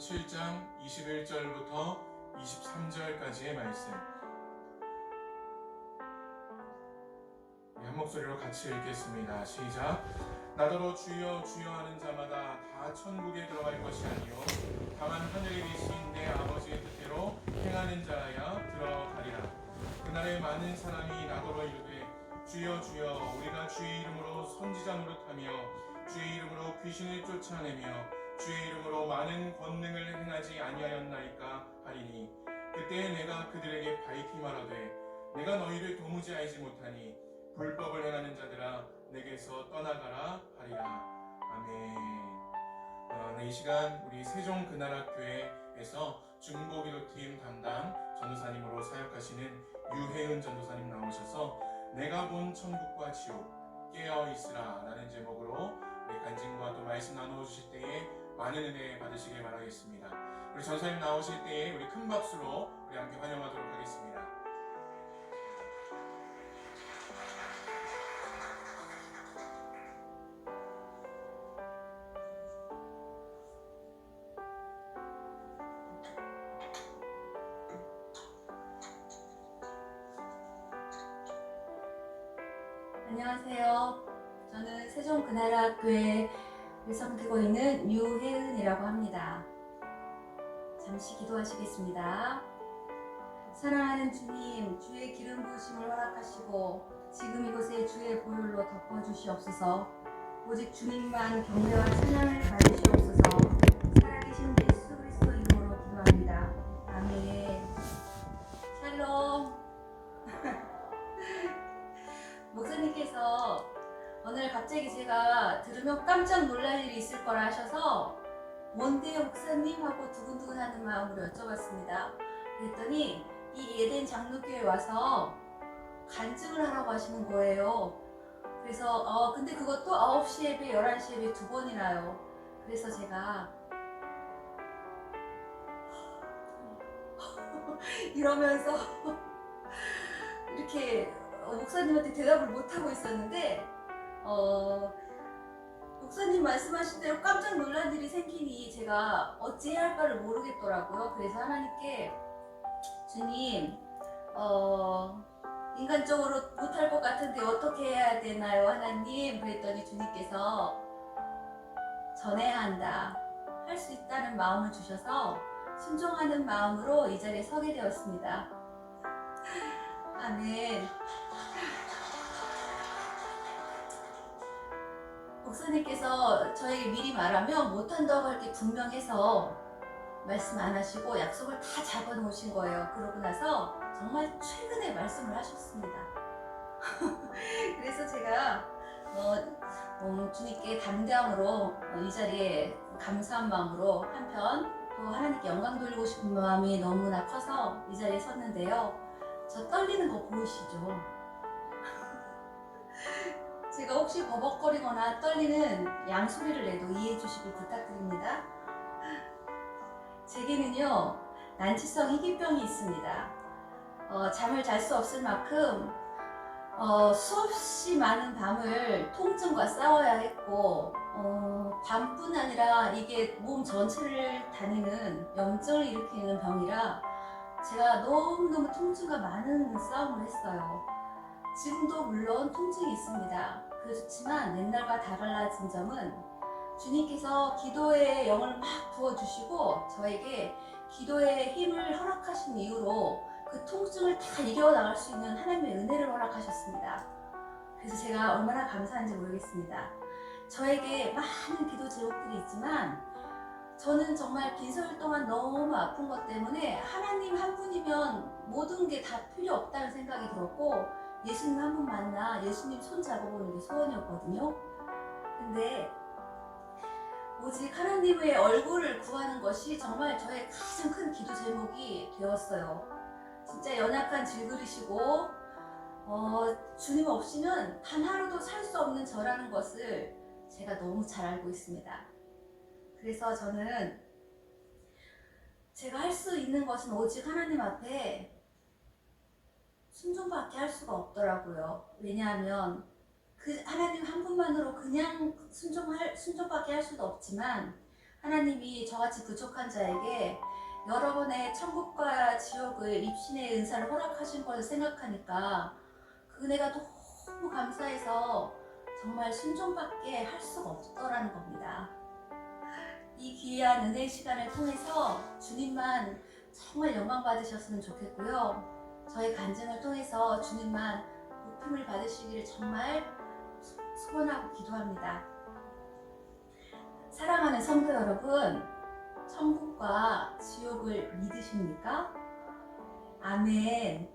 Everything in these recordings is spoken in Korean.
7장 21절부터 23절까지의 말씀, 한 목소리로 같이 읽겠습니다. 시작. 나더러 주여 주여 하는 자마다 다 천국에 들어갈 것이 아니요 다만 하늘에 계신 내 아버지의 뜻대로 행하는 자라야 들어가리라. 그날에 많은 사람이 나더러 이르되 주여 주여 우리가 주의 이름으로 선지자 노릇하며 주의 이름으로 귀신을 쫓아내며 주의 이름으로 많은 권능을 행하지 아니하였나이까 하리니, 그때 내가 그들에게 밝히 말하되 내가 너희를 도무지 알지 못하니 불법을 행하는 자들아 내게서 떠나가라 하리라. 아멘. 이 시간 우리 세종 그날학교회에서 중보기도팀 담당 전도사님으로 사역하시는 유혜은 전도사님 나오셔서 내가 본 천국과 지옥 깨어있으라 라는 제목으로 우리 간증과 또 말씀 나누어주실 때에 많은 은혜 받으시길 바라겠습니다. 우리 전사님 나오실 때에 우리 큰 박수로 우리 함께 환영하도록 하겠습니다. 안녕하세요. 저는 세종 그날학교에 섬기고 있는 유혜은이라고 합니다. 잠시 기도하시겠습니다. 사랑하는 주님, 주의 기름 부으심을 허락하시고 지금 이곳에 주의 보혈로 덮어주시옵소서. 오직 주님만 경배와 찬양을 받으시옵소서. 살아계신 예수 그리스도 이름으로 기도합니다. 아멘. 샬롬. 목사님께서 오늘 갑자기 제가 들으면 깜짝 놀랄 일이 있을 거라 하셔서 뭔데요 목사님? 하고 두근두근 하는 마음으로 여쭤봤습니다. 그랬더니 이 예덴 장로교에 와서 간증을 하라고 하시는 거예요. 그래서 근데 그것도 9시 예배, 11시 예배 두 번이나요. 그래서 제가 이러면서 이렇게 목사님한테 대답을 못하고 있었는데 목사님 말씀하신 대로 깜짝 놀란 일이 생기니 제가 어찌해야 할까를 모르겠더라고요. 그래서 하나님께 주님 인간적으로 못할 것 같은데 어떻게 해야 되나요 하나님? 그랬더니 주님께서 전해야 한다, 할 수 있다는 마음을 주셔서 순종하는 마음으로 이 자리에 서게 되었습니다. 아멘. 목사님께서 저에게 미리 말하면 못한다고 할 게 분명해서 말씀 안 하시고 약속을 다 잡아 놓으신 거예요. 그러고 나서 정말 최근에 말씀을 하셨습니다. 그래서 제가 주님께 담대함으로 이 자리에 감사한 마음으로 한편 또 하나님께 영광 돌리고 싶은 마음이 너무나 커서 이 자리에 섰는데요. 저 떨리는 거 보이시죠? 제가 혹시 버벅거리거나 떨리는 양소리를 내도 이해해 주시길 부탁드립니다. 제게는요, 난치성 희귀병이 있습니다. 잠을 잘 수 없을 만큼 수없이 많은 밤을 통증과 싸워야 했고 밤뿐 아니라 이게 몸 전체를 다니는 염증을 일으키는 병이라 제가 너무너무 통증과 많은 싸움을 했어요. 지금도 물론 통증이 있습니다. 그렇지만 옛날과 달라진 점은 주님께서 기도의 영을 막 부어주시고 저에게 기도의 힘을 허락하신 이후로 그 통증을 다 이겨나갈 수 있는 하나님의 은혜를 허락하셨습니다. 그래서 제가 얼마나 감사한지 모르겠습니다. 저에게 많은 기도 제목들이 있지만 저는 정말 긴 세월 동안 너무 아픈 것 때문에 하나님 한 분이면 모든 게 다 필요 없다는 생각이 들었고 예수님 한 분 만나 예수님 손 잡아보는 게 소원이었거든요. 근데 오직 하나님의 얼굴을 구하는 것이 정말 저의 가장 큰 기도 제목이 되었어요. 진짜 연약한 질그리시고 주님 없이는 단 하루도 살 수 없는 저라는 것을 제가 너무 잘 알고 있습니다. 그래서 저는 제가 할 수 있는 것은 오직 하나님 앞에 순종밖에 할 수가 없더라고요. 왜냐하면 그 하나님 한 분만으로 그냥 순종밖에 할 수도 없지만 하나님이 저같이 부족한 자에게 여러 번의 천국과 지옥을 입신의 은사를 허락하신 것을 생각하니까 그 은혜가 너무 감사해서 정말 순종밖에 할 수가 없더라는 겁니다. 이 귀한 은혜 시간을 통해서 주님만 정말 영광 받으셨으면 좋겠고요. 저의 간증을 통해서 주님만 높임을 받으시기를 정말 소원하고 기도합니다. 사랑하는 성도 여러분, 천국과 지옥을 믿으십니까? 아멘.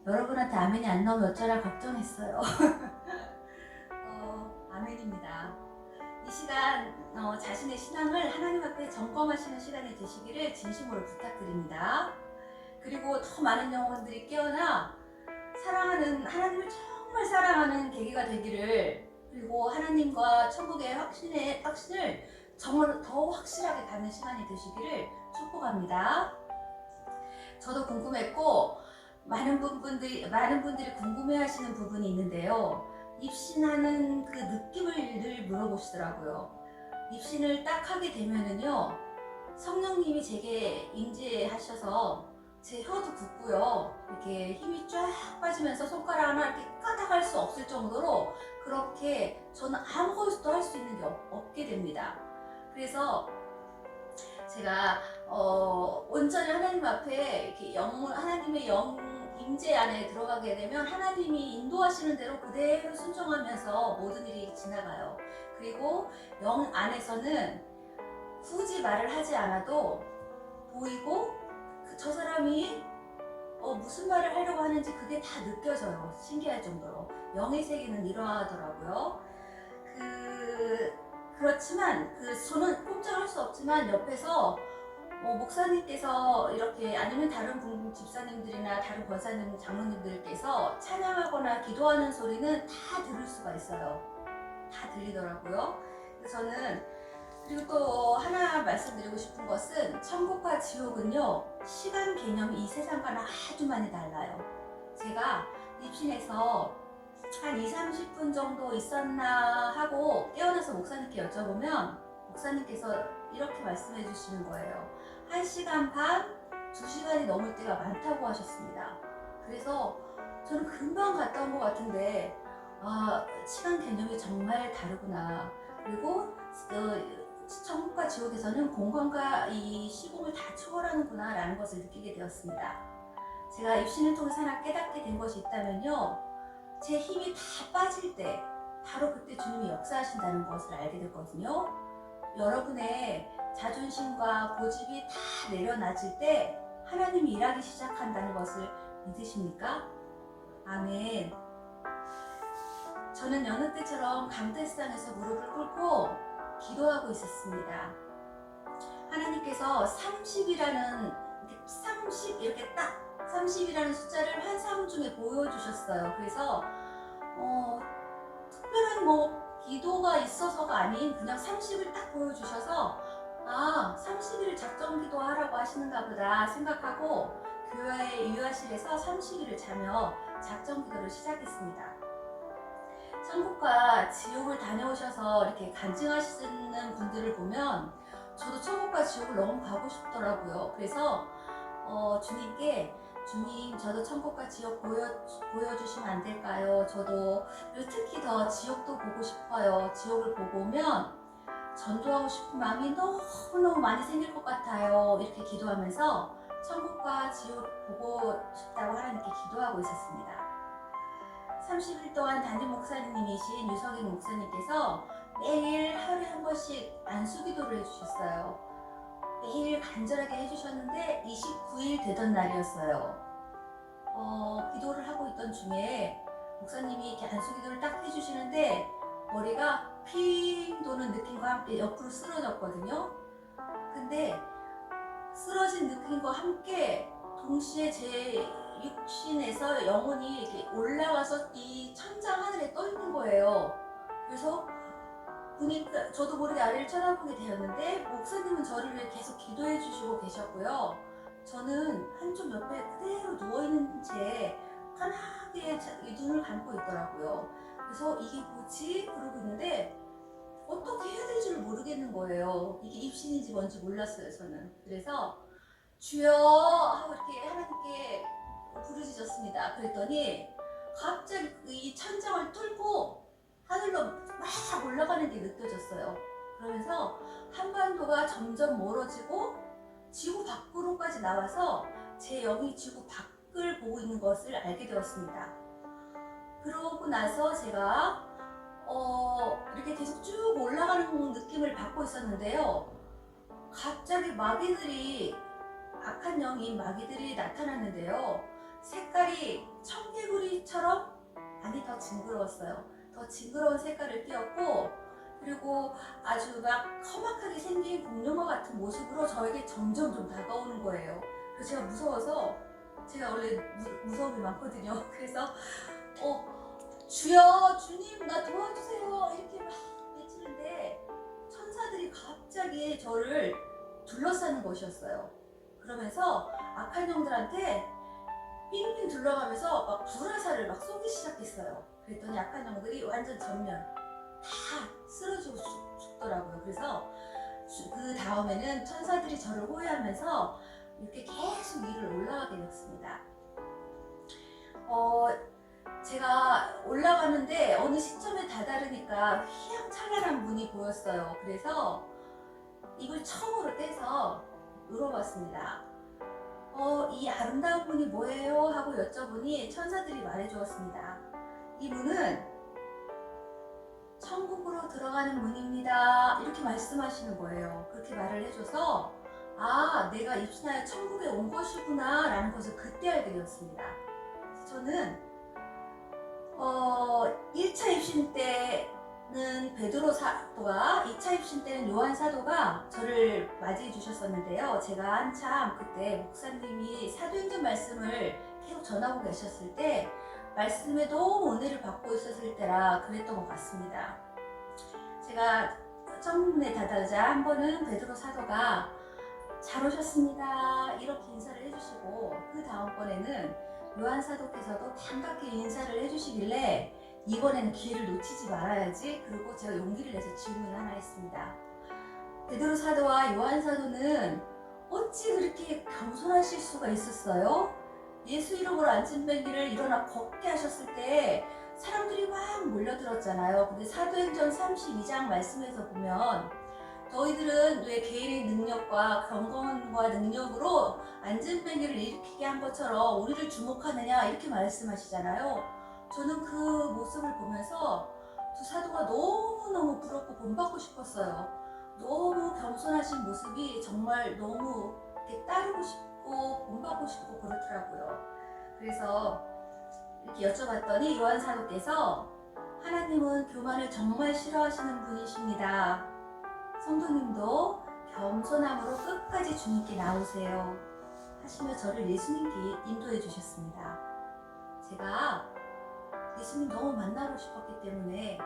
여러분한테 아멘이 안 나오면 어쩌나 걱정했어요. 아멘입니다. 이 시간 자신의 신앙을 하나님 앞에 점검하시는 시간이 되시기를 진심으로 부탁드립니다. 그리고 더 많은 영혼들이 깨어나 사랑하는 하나님을 정말 사랑하는 계기가 되기를, 그리고 하나님과 천국의 확신을 정말 더 확실하게 갖는 시간이 되시기를 축복합니다. 저도 궁금했고 많은 분들이 궁금해하시는 부분이 있는데요. 입신하는 그 느낌을 늘 물어보시더라고요. 입신을 딱 하게 되면은요, 성령님이 제게 임재하셔서 제 혀도 굳고요, 이렇게 힘이 쫙 빠지면서 손가락 하나 이렇게 까닥할 수 없을 정도로 그렇게 저는 아무것도 할 수 있는 게 없게 됩니다. 그래서 제가 온전히 하나님 앞에 이렇게 하나님의 임재 안에 들어가게 되면 하나님이 인도하시는 대로 그대로 순종하면서 모든 일이 지나가요. 그리고 영 안에서는 굳이 말을 하지 않아도 보이고 저 사람이 무슨 말을 하려고 하는지 그게 다 느껴져요. 신기할 정도로. 영의 세계는 이러하더라고요. 그렇지만 저는 꼼짝할 수 없지만 옆에서 목사님께서 이렇게, 아니면 다른 집사님들이나 다른 권사님, 장로님들께서 찬양하거나 기도하는 소리는 다 들을 수가 있어요. 다 들리더라고요. 그래서 저는, 그리고 또 하나 말씀드리고 싶은 것은 천국과 지옥은요, 시간 개념이 이 세상과는 아주 많이 달라요. 제가 입신해서 한 2-30분 정도 있었나 하고 깨어나서 목사님께 여쭤보면 목사님께서 이렇게 말씀해 주시는 거예요. 1시간 반, 2시간이 넘을 때가 많다고 하셨습니다. 그래서 저는 금방 갔다 온 것 같은데, 시간 개념이 정말 다르구나. 그리고 천국과 지옥에서는 공간과 이 시공을 다 초월하는구나 라는 것을 느끼게 되었습니다. 제가 입신을 통해서 하나 깨닫게 된 것이 있다면요, 제 힘이 다 빠질 때 바로 그때 주님이 역사하신다는 것을 알게 됐거든요. 여러분의 자존심과 고집이 다 내려놔질 때 하나님이 일하기 시작한다는 것을 믿으십니까? 아멘. 저는 여느 때처럼 강대상에서 무릎을 꿇고 기도하고 있었습니다. 하나님께서 30이라는 이렇게 딱 30이라는 숫자를 환상 중에 보여주셨어요. 그래서 특별한 기도가 있어서가 아닌 그냥 30을 딱 보여주셔서 30일을 작정 기도하라고 하시는가 보다 생각하고 교회 유아실에서 30일을 자며 작정 기도를 시작했습니다. 천국과 지옥을 다녀오셔서 이렇게 간증하시는 분들을 보면 저도 천국과 지옥을 너무 가고 싶더라고요. 그래서 주님께, 주님, 저도 천국과 지옥 보여주시면 안 될까요? 저도 특히 더 지옥도 보고 싶어요. 지옥을 보고 오면 전도하고 싶은 마음이 너무너무 많이 생길 것 같아요. 이렇게 기도하면서 천국과 지옥 보고 싶다고 하나님께 기도하고 있었습니다. 30일 동안 담임 목사님이신 유석인 목사님께서 매일 하루에 한 번씩 안수기도를 해주셨어요. 매일 간절하게 해주셨는데 29일 되던 날이었어요. 기도를 하고 있던 중에 목사님이 이렇게 안수기도를 딱 해주시는데 머리가 핑 도는 느낌과 함께 옆으로 쓰러졌거든요. 근데 쓰러진 느낌과 함께 동시에 제 육신에서 영혼이 이렇게 올라와서 이 천장 하늘에 떠 있는 거예요. 그래서 보니까 저도 모르게 아래를 쳐다보게 되었는데 목사님은 저를 계속 기도해 주시고 계셨고요. 저는 한쪽 옆에 그대로 누워있는 채 환하게 눈을 감고 있더라고요. 그래서 이게 뭐지? 그러고 있는데 어떻게 해야 될지를 모르겠는 거예요. 이게 입신인지 뭔지 몰랐어요, 저는. 그래서 주여 하고 이렇게 하나님께 부르짖었습니다. 그랬더니 갑자기 이 천장을 뚫고 하늘로 막 올라가는 게 느껴졌어요. 그러면서 한반도가 점점 멀어지고 지구 밖으로까지 나와서 제 영이 지구 밖을 보고 있는 것을 알게 되었습니다. 그러고 나서 제가 이렇게 계속 쭉 올라가는 느낌을 받고 있었는데요. 갑자기 마귀들이, 악한 영인 마귀들이 나타났는데요. 색깔이 청개구리처럼 아니 더 징그러웠어요. 더 징그러운 색깔을 띄었고, 그리고 아주 막 험악하게 생긴 공룡과 같은 모습으로 저에게 점점 좀 다가오는 거예요. 그래서 제가 무서워서, 제가 원래 무서움이 많거든요. 그래서 주여, 주님 나 도와주세요 이렇게 막 외치는데 천사들이 갑자기 저를 둘러싸는 것이었어요. 그러면서 악한 영들한테 빙빙 둘러가면서 막 불화살을 막 쏘기 시작했어요. 그랬더니 악한 영들이 완전 전면 다 쓰러지고 죽더라고요. 그래서 그 다음에는 천사들이 저를 호위하면서 이렇게 계속 위를 올라가게 됐습니다. 제가 올라가는데 어느 시점에 다다르니까 휘황찬란한 문이 보였어요. 그래서 입을 처음으로 떼서 물어봤습니다. 이 아름다운 문이 뭐예요? 하고 여쭤보니 천사들이 말해주었습니다. 이 문은 천국으로 들어가는 문입니다. 이렇게 말씀하시는 거예요. 그렇게 말을 해줘서 아, 내가 입신하여 천국에 온 것이구나 라는 것을 그때 알게 되었습니다. 저는 1차 입신 때는 베드로 사도가, 2차 입신 때는 요한 사도가 저를 맞이해 주셨었는데요. 제가 한참 그때 목사님이 사도행전 말씀을 계속 전하고 계셨을 때 말씀에 너무 은혜를 받고 있었을 때라 그랬던 것 같습니다. 제가 청문회 다다르자 한 번은 베드로 사도가 잘 오셨습니다 이렇게 인사를 해주시고, 그 다음번에는 요한 사도께서도 반갑게 인사를 해주시길래 이번에는 기회를 놓치지 말아야지, 그리고 제가 용기를 내서 질문을 하나 했습니다. 베드로 사도와 요한 사도는 어찌 그렇게 겸손하실 수가 있었어요? 예수 이름으로 안진뱅이를 일어나 걷게 하셨을 때 사람들이 막 몰려들었잖아요. 근데 사도행전 32장 말씀에서 보면 너희들은 왜 개인의 능력과 경건과 능력으로 안진뱅이를 일으키게 한 것처럼 우리를 주목하느냐 이렇게 말씀하시잖아요. 저는 그 모습을 보면서 두 사도가 너무너무 부럽고 본받고 싶었어요. 너무 겸손하신 모습이 정말 너무 이렇게 따르고 싶고 본받고 싶고 그렇더라고요. 그래서 이렇게 여쭤봤더니 요한 사도께서 하나님은 교만을 정말 싫어하시는 분이십니다. 성도님도 겸손함으로 끝까지 주님께 나오세요 하시며 저를 예수님께 인도해 주셨습니다. 제가 예수님 너무 만나고 싶었기 때문에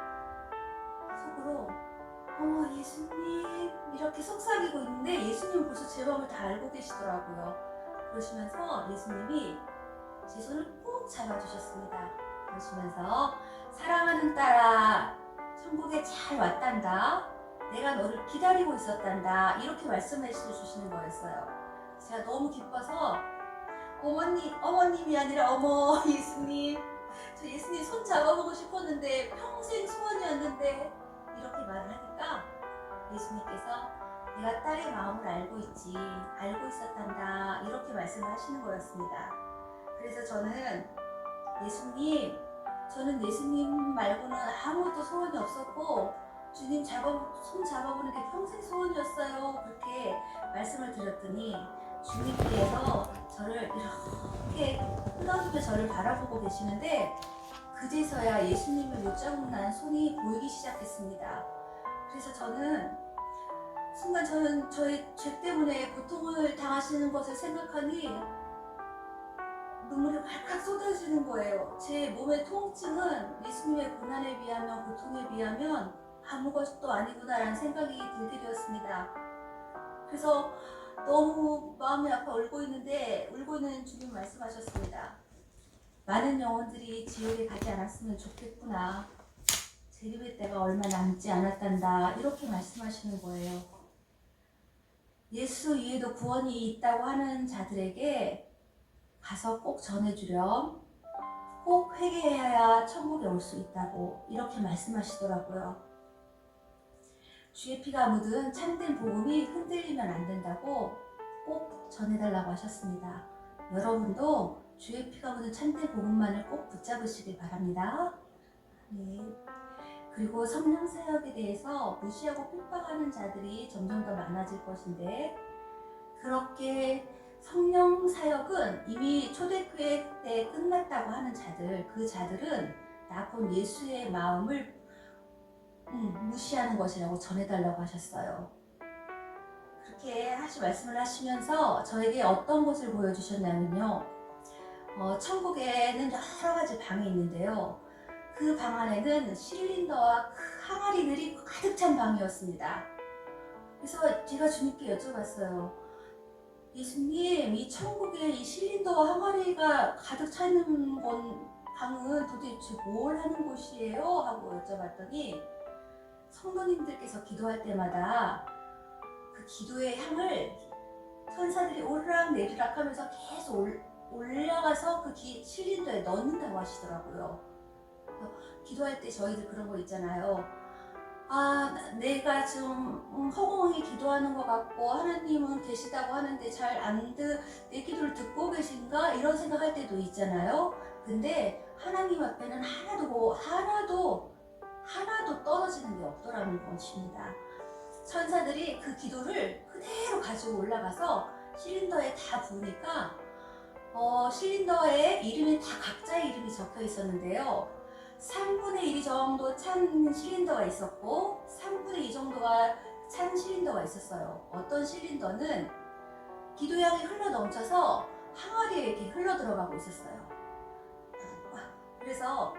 속으로 예수님 이렇게 속삭이고 있는데 예수님 벌써 제 마음을 다 알고 계시더라고요. 그러시면서 예수님이 제 손을 꼭 잡아주셨습니다. 그러시면서 사랑하는 딸아, 천국에 잘 왔단다. 내가 너를 기다리고 있었단다. 이렇게 말씀해 주시는 거였어요. 제가 너무 기뻐서 어머님이 아니라 어머 예수님, 저 예수님 손 잡아보고 싶었는데 평생 소원이었는데 이렇게 말을 하니까 예수님께서 내가 딸의 마음을 알고 있지, 알고 있었단다 이렇게 말씀을 하시는 거였습니다. 그래서 저는 예수님 말고는 아무것도 소원이 없었고 주님 손 잡아보는 게 평생 소원이었어요 그렇게 말씀을 드렸더니 주님께서 저를 이렇게 끊어주며 저를 바라보고 계시는데 그제서야 예수님을 못잡는 손이 보이기 시작했습니다. 그래서 저는 저의 죄 때문에 고통을 당하시는 것을 생각하니 눈물이 활칵 쏟아지는 거예요. 제 몸의 통증은 예수님의 고난에 비하면, 고통에 비하면 아무것도 아니구나라는 생각이 들게 되었습니다. 그래서 너무 마음이 아파 울고 있는 주님 말씀하셨습니다. 많은 영혼들이 지옥에 가지 않았으면 좋겠구나. 재림의 때가 얼마 남지 않았단다. 이렇게 말씀하시는 거예요. 예수 위에도 구원이 있다고 하는 자들에게 가서 꼭 전해주렴. 꼭 회개해야 천국에 올 수 있다고 이렇게 말씀하시더라고요. 주의 피가 묻은 참된 복음이 흔들리면 안 된다고 꼭 전해달라고 하셨습니다. 여러분도 주의 피가 묻은 참된 복음만을 꼭 붙잡으시길 바랍니다. 네. 그리고 성령 사역에 대해서 무시하고 핍박하는 자들이 점점 더 많아질 것인데, 그렇게 성령 사역은 이미 초대교회 때 끝났다고 하는 자들, 그 자들은 나쁜 예수의 마음을 무시하는 것이라고 전해달라고 하셨어요. 그렇게 말씀을 하시면서 저에게 어떤 것을 보여주셨냐면요. 천국에는 여러 가지 방이 있는데요. 그 방 안에는 실린더와 항아리들이 가득 찬 방이었습니다. 그래서 제가 주님께 여쭤봤어요. 예수님, 이 천국에 이 실린더와 항아리가 가득 차는 방은 도대체 뭘 하는 곳이에요? 하고 여쭤봤더니 성도님들께서 기도할 때마다 그 기도의 향을 천사들이 오르락 내리락 하면서 계속 올라가서 그 실린더에 넣는다고 하시더라고요. 기도할 때 저희들 그런 거 있잖아요. 내가 지금 허공에 기도하는 것 같고 하나님은 계시다고 하는데 내 기도를 듣고 계신가? 이런 생각할 때도 있잖아요. 근데 하나님 앞에는 하나도 떨어지는 게 없더라는 것입니다. 천사들이 그 기도를 그대로 가지고 올라가서 실린더에 다 부으니까 실린더에 이름이 다 각자의 이름이 적혀 있었는데요. 3분의 1이 정도 찬 실린더가 있었고 3분의 2 정도가 찬 실린더가 있었어요. 어떤 실린더는 기도양이 흘러 넘쳐서 항아리에 이렇게 흘러 들어가고 있었어요. 그래서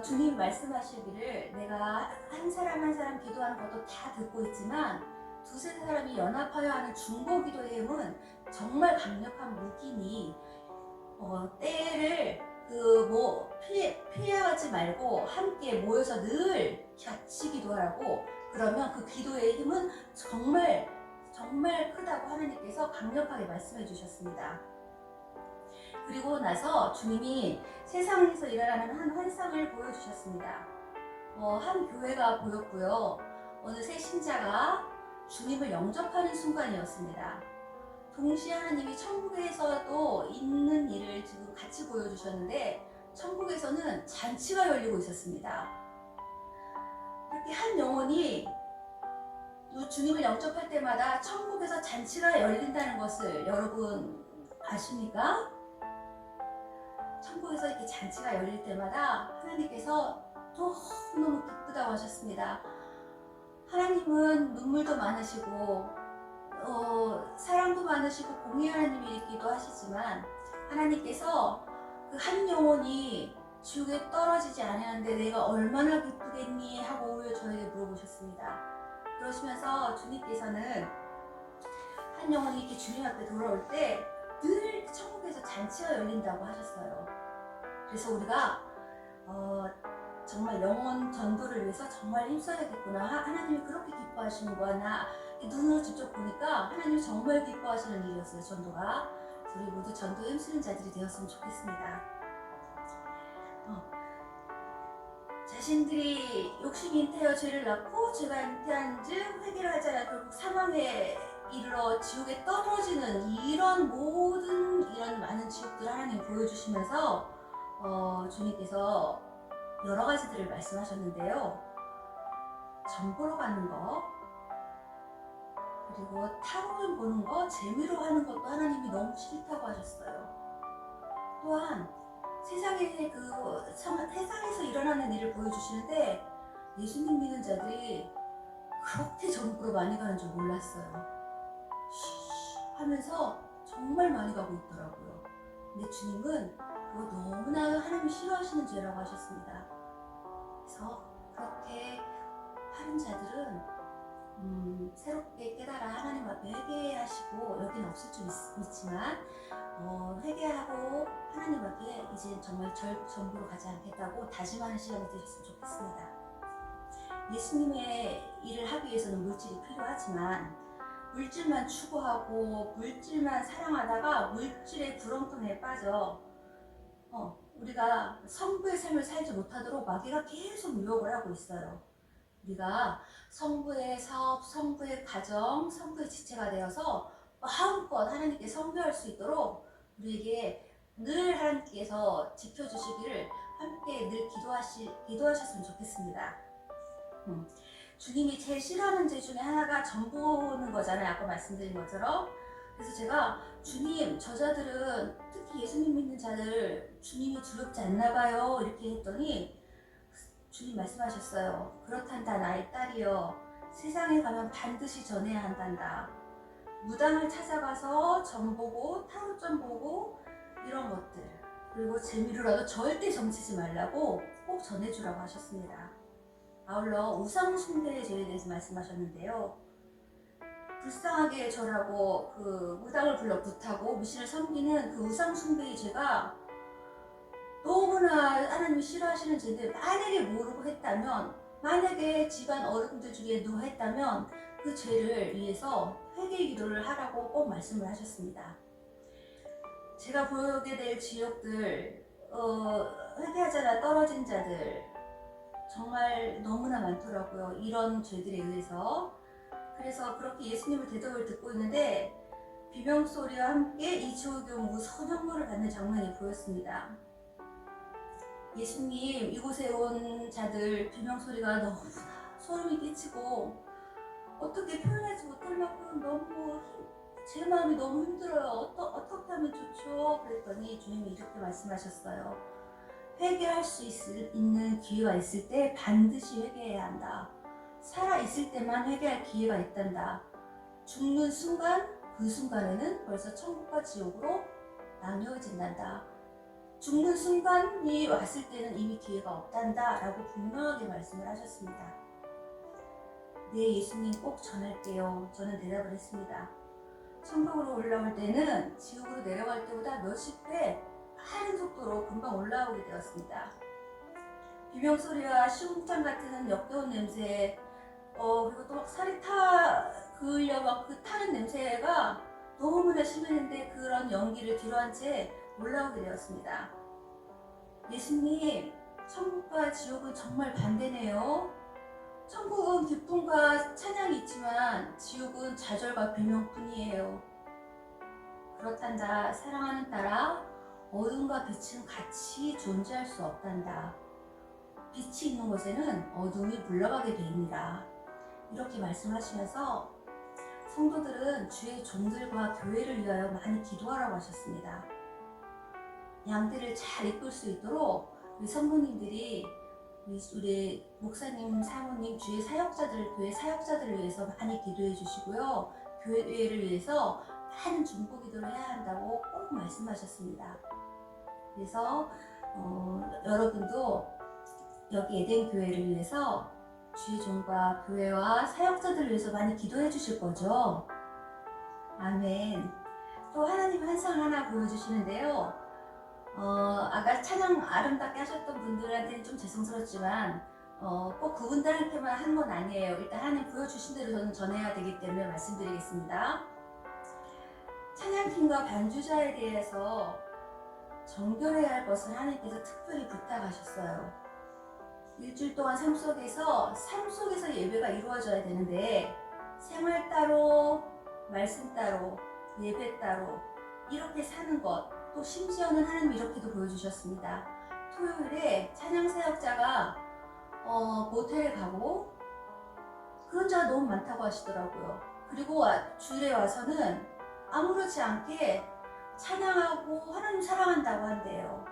주님 말씀하시기를 내가 한 사람 한 사람 기도하는 것도 다 듣고 있지만 두세 사람이 연합하여 하는 중보 기도의 힘은 정말 강력한 무기니 때를 피하지 말고 함께 모여서 늘 같이 기도하라고. 그러면 그 기도의 힘은 정말 크다고 하나님께서 강력하게 말씀해 주셨습니다. 그리고 나서 주님이 세상에서 일어나는 한 환상을 보여주셨습니다. 한 교회가 보였고요. 어느 새 신자가 주님을 영접하는 순간이었습니다. 동시에 하나님이 천국에서도 있는 일을 지금 같이 보여주셨는데 천국에서는 잔치가 열리고 있었습니다. 이렇게 한 영혼이 주님을 영접할 때마다 천국에서 잔치가 열린다는 것을 여러분 아십니까? 천국에서 이렇게 잔치가 열릴 때마다 하나님께서 너무너무 기쁘다고 하셨습니다. 하나님은 눈물도 많으시고 사랑도 많으시고 공의 하나님이기도 하시지만 하나님께서 그 한 영혼이 지옥에 떨어지지 않았는데 내가 얼마나 기쁘겠니 하고 오히려 저에게 물어보셨습니다. 그러시면서 주님께서는 한 영혼이 이렇게 주님 앞에 돌아올 때 늘 천국에서 잔치가 열린다고 하셨어요. 그래서 우리가 정말 영혼 전도를 위해서 정말 힘써야겠구나. 하나님이 그렇게 기뻐하시는구나. 눈으로 직접 보니까 하나님이 정말 기뻐하시는 일이었어요, 전도가. 우리 모두 전도에 힘쓰는 자들이 되었으면 좋겠습니다. 자신들이 욕심이 잉태하여 죄를 낳고 죄가 잉태한 즉 회개를 하지 않아 결국 사망에 이르러 지옥에 떨어지는 이런 많은 지옥들을 하나님 보여주시면서 주님께서 여러 가지들을 말씀하셨는데요. 점 보러 가는 거, 그리고 탐을 보는 거, 재미로 하는 것도 하나님이 너무 싫다고 하셨어요. 또한 세상에서 일어나는 일을 보여주시는데 예수님 믿는 자들이 그렇게 점 보러 많이 가는 줄 몰랐어요. 하면서 정말 많이 가고 있더라고요. 근데 주님은 그거 너무나 하나님이 싫어하시는 죄라고 하셨습니다. 그래서 그렇게 하는 자들은 새롭게 깨달아 하나님 앞에 회개하시고, 여기는 없을 줄 있지만 회개하고 하나님 앞에 이제 정말 전부로 가지 않겠다고 다짐하는 시간이 되셨으면 좋겠습니다. 예수님의 일을 하기 위해서는 물질이 필요하지만 물질만 추구하고 물질만 사랑하다가 물질의 구렁텅이에 빠져 우리가 성부의 삶을 살지 못하도록 마귀가 계속 유혹을 하고 있어요. 우리가 성부의 사업, 성부의 가정, 성부의 지체가 되어서 마음껏 하나님께 섬겨할 수 있도록 우리에게 늘 하나님께서 지켜주시기를 함께 늘 기도하셨으면 좋겠습니다. 주님이 제일 싫어하는 죄 중에 하나가 점 보는 거잖아요. 아까 말씀드린 것처럼. 그래서 제가 주님, 저자들은 특히 예수님 믿는 자들 주님이 두렵지 않나 봐요 이렇게 했더니 주님 말씀하셨어요. 그렇단다 나의 딸이여, 세상에 가면 반드시 전해야 한단다. 무당을 찾아가서 점 보고 타로점 보고 이런 것들, 그리고 재미로라도 절대 점치지 말라고 꼭 전해주라고 하셨습니다. 아울러 우상 숭배의 죄에 대해서 말씀하셨는데요. 불쌍하게 절하고 그 무당을 불러 굿하고 미신을 섬기는 그 우상 숭배의 죄가 너무나 하나님이 싫어하시는 죄인데, 만약에 모르고 했다면, 만약에 집안 어른들 중에 누가 했다면 그 죄를 위해서 회개 기도를 하라고 꼭 말씀을 하셨습니다. 제가 보게 될 지역들, 회개하자나 떨어진 자들 정말 너무나 많더라고요. 이런 죄들에 의해서. 그래서 그렇게 예수님의 대답을 듣고 있는데 비명소리와 함께 이치오교 무서운형벌을 받는 장면이 보였습니다. 예수님, 이곳에 온 자들 비명소리가 너무 소름이 끼치고 어떻게 표현하지 못할 만큼 너무 제 마음이 너무 힘들어요. 어떻게 하면 좋죠? 그랬더니 주님이 이렇게 말씀하셨어요. 회개할 수 있는 기회가 있을 때 반드시 회개해야 한다. 살아있을 때만 회개할 기회가 있단다. 죽는 순간, 그 순간에는 벌써 천국과 지옥으로 나뉘어진단다. 죽는 순간이 왔을 때는 이미 기회가 없단다 라고 분명하게 말씀을 하셨습니다. 네, 예수님 꼭 전할게요. 저는 대답을 했습니다. 천국으로 올라올 때는 지옥으로 내려갈 때보다 몇십 배 빠른 속도로 금방 올라오게 되었습니다. 비명소리와 시궁창 같은 역겨운 냄새, 그리고 또 막 살이 그을려 막 그 타는 냄새가 너무나 심했는데 그런 연기를 뒤로한 채 올라오게 되었습니다. 예수님, 천국과 지옥은 정말 반대네요. 천국은 기쁨과 찬양이 있지만 지옥은 좌절과 비명뿐이에요. 그렇단다. 사랑하는 딸아, 어둠과 빛은 같이 존재할 수 없단다. 빛이 있는 곳에는 어둠이 물러가게 되니라. 이렇게 말씀하시면서 성도들은 주의 종들과 교회를 위하여 많이 기도하라고 하셨습니다. 양들을 잘 이끌 수 있도록 우리 성도님들이 우리 목사님, 사모님, 주의 사역자들, 교회 사역자들을 위해서 많이 기도해 주시고요. 교회를 위해서 많은 중보 기도를 해야 한다고 꼭 말씀하셨습니다. 그래서 여러분도 여기 에덴 교회를 위해서 주의 종과 교회와 사역자들을 위해서 많이 기도해 주실 거죠? 아멘. 또 하나님 환상 하나 보여주시는데요. 아까 찬양 아름답게 하셨던 분들한테는 좀 죄송스럽지만 꼭 그분들한테만 한 건 아니에요. 일단 하나님 보여주신 대로 저는 전해야 되기 때문에 말씀드리겠습니다. 찬양팀과 반주자에 대해서 정결해야 할 것을 하나님께서 특별히 부탁하셨어요. 일주일 동안 삶 속에서 예배가 이루어져야 되는데 생활 따로, 말씀 따로, 예배 따로 이렇게 사는 것, 또 심지어는 하나님이 이렇게도 보여주셨습니다. 토요일에 찬양 사역자가 모텔에 가고 그런 자가 너무 많다고 하시더라고요. 그리고 주일에 와서는 아무렇지 않게 찬양하고 하나님 사랑한다고 한대요.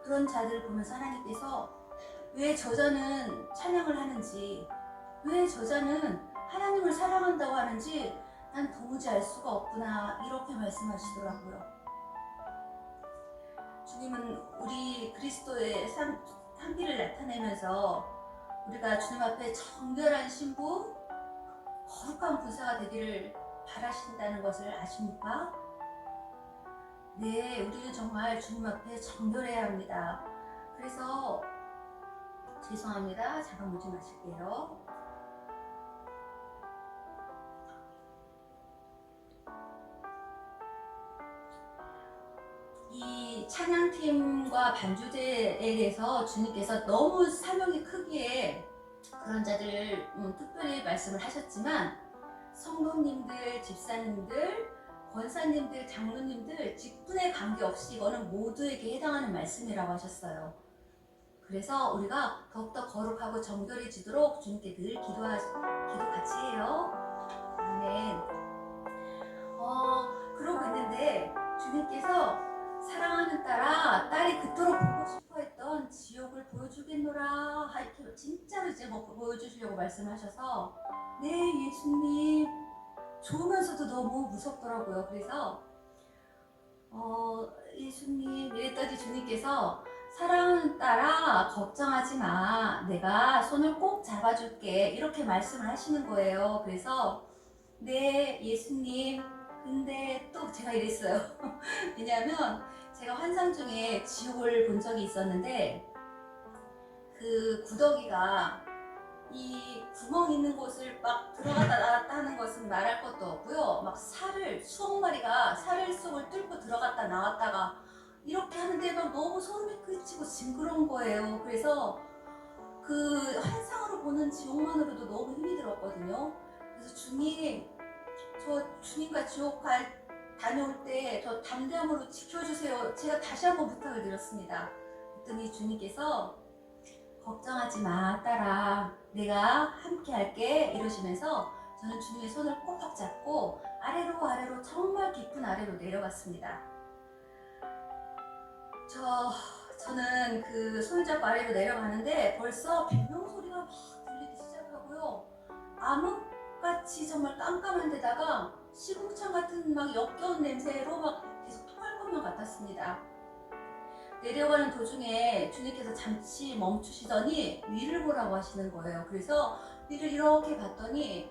그런 자들을 보면서 하나님께서 왜 저자는 찬양을 하는지, 왜 저자는 하나님을 사랑한다고 하는지 난 도무지 알 수가 없구나 이렇게 말씀하시더라고요. 주님은 우리 그리스도의 향기를 나타내면서 우리가 주님 앞에 정결한 신부, 거룩한 군사가 되기를 바라신다는 것을 아십니까? 네, 우리는 정말 주님 앞에 정결해야 합니다. 그래서 죄송합니다. 잠깐 물 좀 마실게요. 이 찬양팀과 반주제에 대해서 주님께서 너무 사명이 크기에 그런 자들을 특별히 말씀을 하셨지만 성도님들, 집사님들, 권사님들, 장로님들 직분에 관계없이 이거는 모두에게 해당하는 말씀이라고 하셨어요. 그래서 우리가 더욱더 거룩하고 정결해지도록 주님께 늘 기도 같이 해요. 아멘. 그러고 있는데 주님께서 사랑하는 딸이 그토록 보고 싶어 했던 지옥을 보여주겠노라 이렇게 진짜로 이제 보여주시려고 말씀하셔서 네 예수님 좋으면서도 너무 무섭더라고요. 그래서 예수님 이랬더니 주님께서 사랑하는 딸아 걱정하지 마 내가 손을 꼭 잡아줄게 이렇게 말씀을 하시는 거예요. 그래서 네 예수님 근데 또 제가 이랬어요. 왜냐하면 제가 환상 중에 지옥을 본 적이 있었는데 그 구더기가 이 구멍 있는 곳을 막 들어갔다 나왔다 하는 것은 말할 것도 없고요. 막 수억 마리가 살 속을 뚫고 들어갔다 나왔다가 이렇게 하는데 막 너무 소름이 끼치고 징그러운 거예요. 그래서 그 환상으로 보는 지옥만으로도 너무 힘이 들었거든요. 그래서 저 주님과 지옥 다녀올 때 저 담대함으로 지켜주세요. 제가 다시 한번 부탁을 드렸습니다. 그랬더니 주님께서 걱정하지 마 딸아 내가 함께 할게 이러시면서 저는 주님의 손을 꼭 잡고 아래로 정말 깊은 아래로 내려갔습니다. 저는 그 손을 잡고 아래로 내려가는데 벌써 비명소리가 막 들리기 시작하고요. 암흑같이 정말 깜깜한 데다가 시궁창 같은 막 역겨운 냄새로 막 계속 토할 것만 같았습니다. 내려가는 도중에 주님께서 잠시 멈추시더니 위를 보라고 하시는 거예요. 그래서 위를 이렇게 봤더니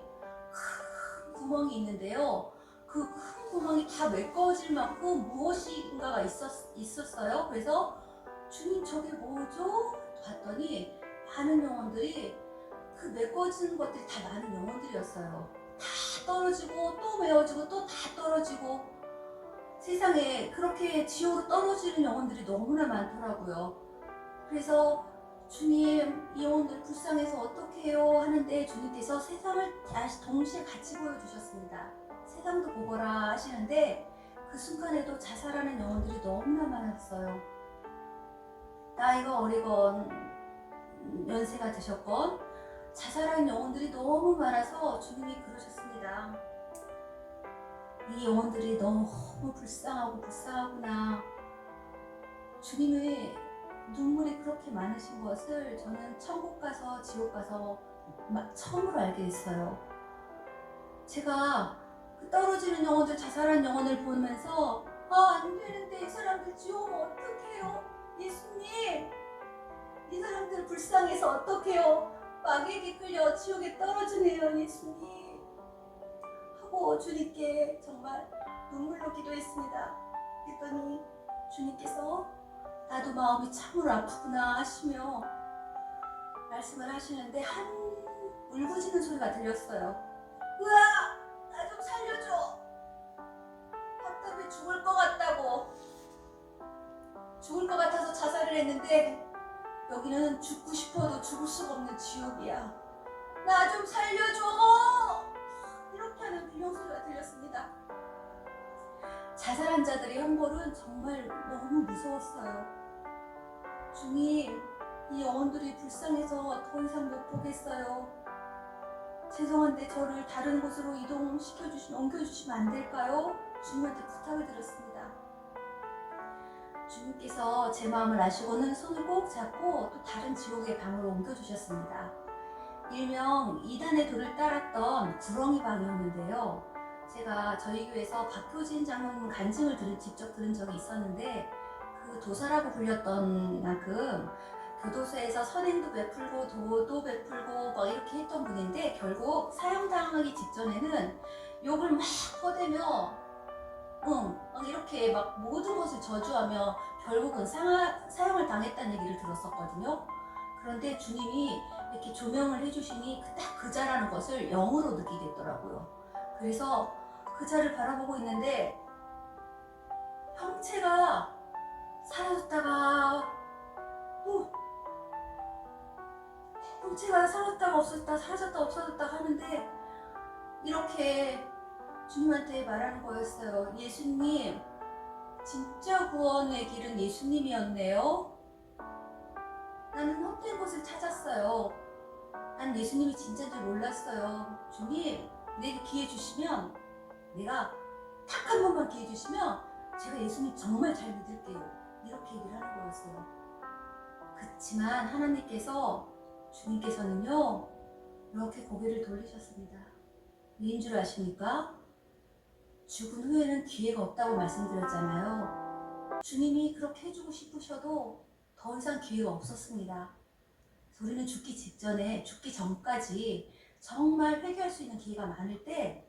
큰 구멍이 있는데요. 그 큰 구멍이 다 메꿔질 만큼 무엇인가가 있었어요. 그래서 주님 저게 뭐죠? 봤더니 많은 영혼들이 그 메꿔진 것들이 다 많은 영혼들이었어요. 다 떨어지고 또 메워지고 또 다 떨어지고 세상에 그렇게 지옥으로 떨어지는 영혼들이 너무나 많더라고요. 그래서 주님 이 영혼들 불쌍해서 어떻게 해요? 하는데 주님께서 세상을 동시에 같이 보여주셨습니다. 세상도 보거라 하시는데 그 순간에도 자살하는 영혼들이 너무나 많았어요. 나이가 어리건 연세가 드셨건 자살하는 영혼들이 너무 많아서 주님이 그러셨습니다. 이 영혼들이 너무 불쌍하구나. 주님의 눈물이 그렇게 많으신 것을 저는 천국 가서 지옥 가서 처음으로 알게 됐어요. 제가 그 떨어지는 영혼들, 자살한 영혼을 보면서 안 되는데 이 사람들 지옥 어떡해요? 예수님 이 사람들 불쌍해서 어떡해요? 마귀에게 끌려 지옥에 떨어지네요 예수님 하고 주님께 정말 눈물로 기도했습니다. 그랬더니 주님께서 나도 마음이 참으로 아프구나 하시며 말씀을 하시는데 한 울부짖는 소리가 들렸어요. 으아! 나 좀 살려줘! 답답해 죽을 것 같다고. 죽을 것 같아서 자살을 했는데 여기는 죽고 싶어도 죽을 수가 없는 지옥이야. 나 좀 살려줘! 이렇게 하는 비명소리가 들렸습니다. 자살한 자들의 형벌은 정말 너무 무서웠어요. 주님, 이 영혼들이 불쌍해서 더 이상 못 보겠어요. 죄송한데 저를 다른 곳으로 옮겨주시면 안 될까요? 주님한테 부탁을 드렸습니다. 주님께서 제 마음을 아시고는 손을 꼭 잡고 또 다른 지옥의 방으로 옮겨주셨습니다. 일명 이단의 도를 따랐던 구렁이 방이었는데요. 제가 저희 교회에서 박효진 장로님 간증을 직접 들은 적이 있었는데 그 도사라고 불렸던 만큼 교도소에서 선행도 베풀고 도도 베풀고 막 이렇게 했던 분인데 결국 사형당한 사망하기 직전에는 욕을 막 퍼대며 막 이렇게 막 모든 것을 저주하며 결국은 사형을 당했다는 얘기를 들었었거든요. 그런데 주님이 이렇게 조명을 해주시니 딱 그 자라는 것을 영으로 느끼겠더라고요. 그래서 그 자를 바라보고 있는데 형체가 사라졌다가 또 형체가 사라졌다가 없어졌다 사라졌다 없어졌다 하는데 이렇게 주님한테 말하는 거였어요. 예수님, 진짜 구원의 길은 예수님이었네요. 나는 헛된 것을 찾았어요. 난 예수님이 진짜인 줄 몰랐어요. 주님, 내게 기회 주시면, 내가 딱 한 번만 기회 주시면 제가 예수님 정말 잘 믿을게요. 이렇게 얘기를 하는 거였어요. 그렇지만 하나님께서, 주님께서는요, 이렇게 고개를 돌리셨습니다. 왜인 줄 아십니까? 죽은 후에는 기회가 없다고 말씀드렸잖아요. 주님이 그렇게 해주고 싶으셔도 더 이상 기회가 없었습니다. 우리는 죽기 직전에, 죽기 전까지 정말 회개할 수 있는 기회가 많을 때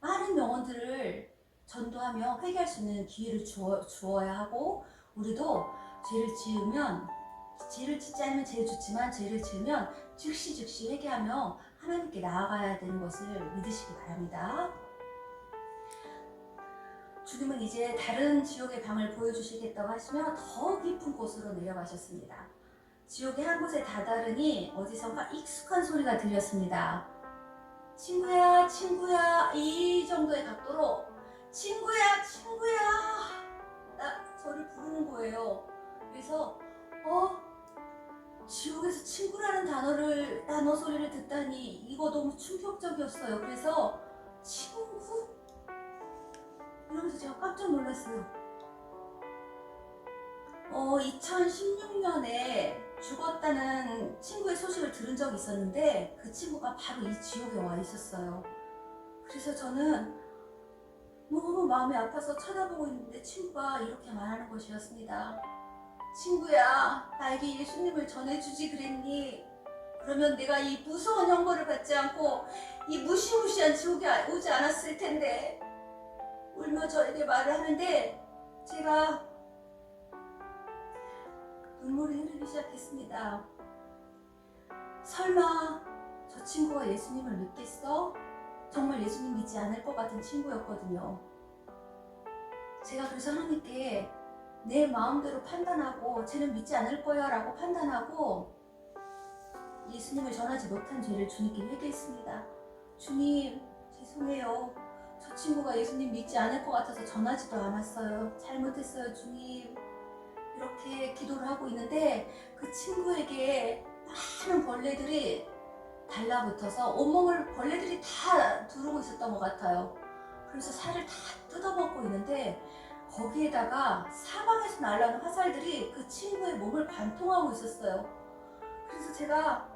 많은 영혼들을 전도하며 회개할 수 있는 기회를 주어야 하고, 우리도 죄를 짓지 않으면 죄를 짓지만 죄를 지으면 즉시 회개하며 하나님께 나아가야 되는 것을 믿으시기 바랍니다. 주님은 이제 다른 지옥의 방을 보여주시겠다고 하시며 더 깊은 곳으로 내려가셨습니다. 지옥의 한 곳에 다다르니 어디선가 익숙한 소리가 들렸습니다. 친구야, 친구야, 이 정도의 각도로 친구야, 친구야, 저를 부르는 거예요. 그래서 지옥에서 친구라는 단어 소리를 듣다니 이거 너무 충격적이었어요. 그래서 친구? 이러면서 제가 깜짝 놀랐어요. 2016년에 죽었다는 친구의 소식을 들은 적이 있었는데 그 친구가 바로 이 지옥에 와 있었어요. 그래서 저는 너무 마음이 아파서 쳐다보고 있는데 친구가 이렇게 말하는 것이었습니다. 친구야, 나에게 예수님을 전해주지 그랬니? 그러면 내가 이 무서운 형벌을 받지 않고 이 무시무시한 지옥에 오지 않았을 텐데. 울며 저에게 말을 하는데 제가 눈물이 흐르기 시작했습니다. 설마 저 친구가 예수님을 믿겠어? 정말 예수님 믿지 않을 것 같은 친구였거든요. 제가 그래서 하나님께 내 마음대로 판단하고 쟤는 믿지 않을 거야 라고 판단하고 예수님을 전하지 못한 죄를 주님께 회개했습니다. 주님, 죄송해요. 저 친구가 예수님 믿지 않을 것 같아서 전하지도 않았어요. 잘못했어요, 주님. 이렇게 기도를 하고 있는데 그 친구에게 많은 벌레들이 달라붙어서 온몸을 벌레들이 다 두르고 있었던 것 같아요. 그래서 살을 다 뜯어먹고 있는데 거기에다가 사방에서 날아오는 화살들이 그 친구의 몸을 관통하고 있었어요. 그래서 제가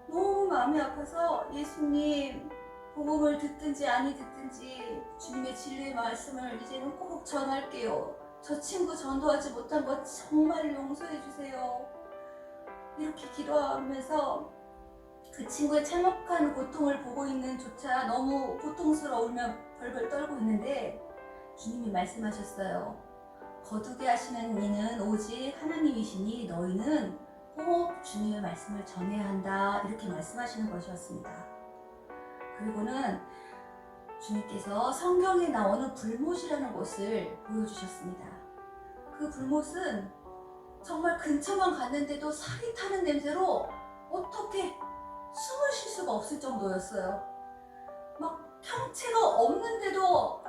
너무 마음이 아파서 예수님, 복음을 듣든지 아니 듣든지 주님의 진리의 말씀을 이제는 꼭 전할게요. 저 친구 전도하지 못한 것 정말 용서해 주세요. 이렇게 기도하면서 그 친구의 참혹한 고통을 보고 있는 조차 너무 고통스러울며 벌벌 떨고 있는데 주님이 말씀하셨어요. 거두게 하시는 이는 오직 하나님이시니 너희는 꼭 주님의 말씀을 전해야 한다. 이렇게 말씀하시는 것이었습니다. 그리고는 주님께서 성경에 나오는 불못이라는 곳을 보여주셨습니다. 그 불못은 정말 근처만 갔는데도 살이 타는 냄새로 어떻게 숨을 쉴 수가 없을 정도였어요. 막 형체가 없는데도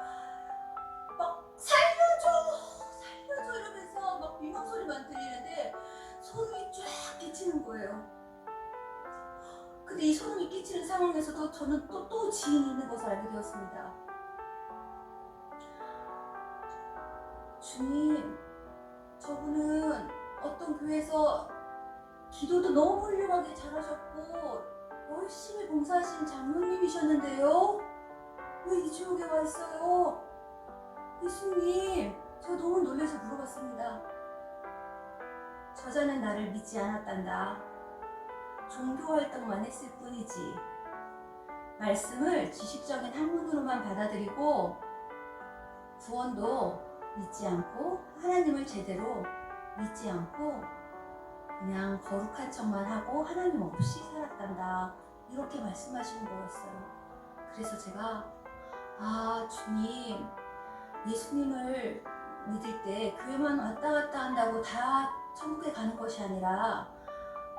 막 살려줘 이러면서 막 비명소리만 들리는데 소름이 쫙 끼치는 거예요. 근데 이 소름이 끼치는 상황에서도 저는 또 지인이 있는 것을 알게 되었습니다. 주님, 저분은 어떤 교회에서 기도도 너무 훌륭하게 잘하셨고 열심히 봉사하신 장로님이셨는데요. 왜 이 지옥에 와 있어요? 예수님, 제가 너무 놀라서 물어봤습니다. 저자는 나를 믿지 않았단다. 종교 활동만 했을 뿐이지 말씀을 지식적인 학문으로만 받아들이고 구원도 믿지 않고 하나님을 제대로 믿지 않고 그냥 거룩한 척만 하고 하나님 없이 살았단다. 이렇게 말씀하시는 거였어요. 그래서 제가 주님, 예수님을 믿을 때 교회만 왔다 갔다 한다고 다 천국에 가는 것이 아니라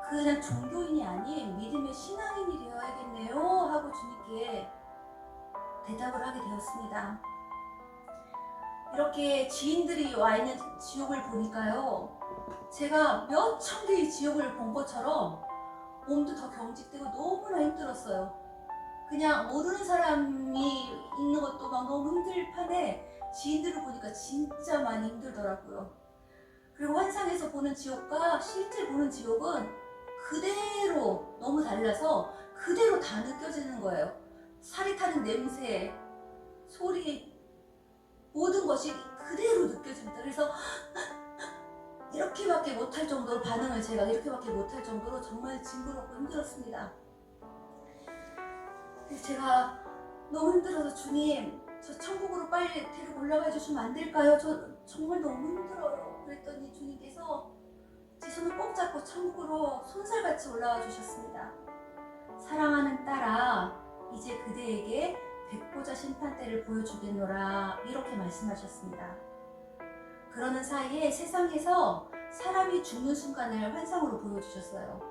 그냥 종교인이 아닌 믿음의 신앙인이 되어야겠네요 하고 주님께 대답을 하게 되었습니다. 이렇게 지인들이 와 있는 지옥을 보니까요, 제가 몇 천 개의 지옥을 본 것처럼 몸도 더 경직되고 너무나 힘들었어요. 그냥 모르는 사람이 있는 것도 막 너무 힘들 판에 지인들을 보니까 진짜 많이 힘들더라고요. 그리고 환상에서 보는 지옥과 실제 보는 지옥은 그대로 너무 달라서 그대로 다 느껴지는 거예요. 살이 타는 냄새, 소리, 모든 것이 그대로 느껴집니다. 그래서 이렇게밖에 못할 정도로 반응을 제가 이렇게밖에 못할 정도로 정말 징그럽고 힘들었습니다. 그래서 제가 너무 힘들어서 주님, 저 천국으로 빨리 데리고 올라가 주시면 안 될까요? 저 정말 너무 힘들어요. 그랬더니 주님께서 제 손을 꼭 잡고 천국으로 손살같이 올라와 주셨습니다. 사랑하는 딸아, 이제 그대에게 백보자 심판대를 보여주겠노라, 이렇게 말씀하셨습니다. 그러는 사이에 세상에서 사람이 죽는 순간을 환상으로 보여주셨어요.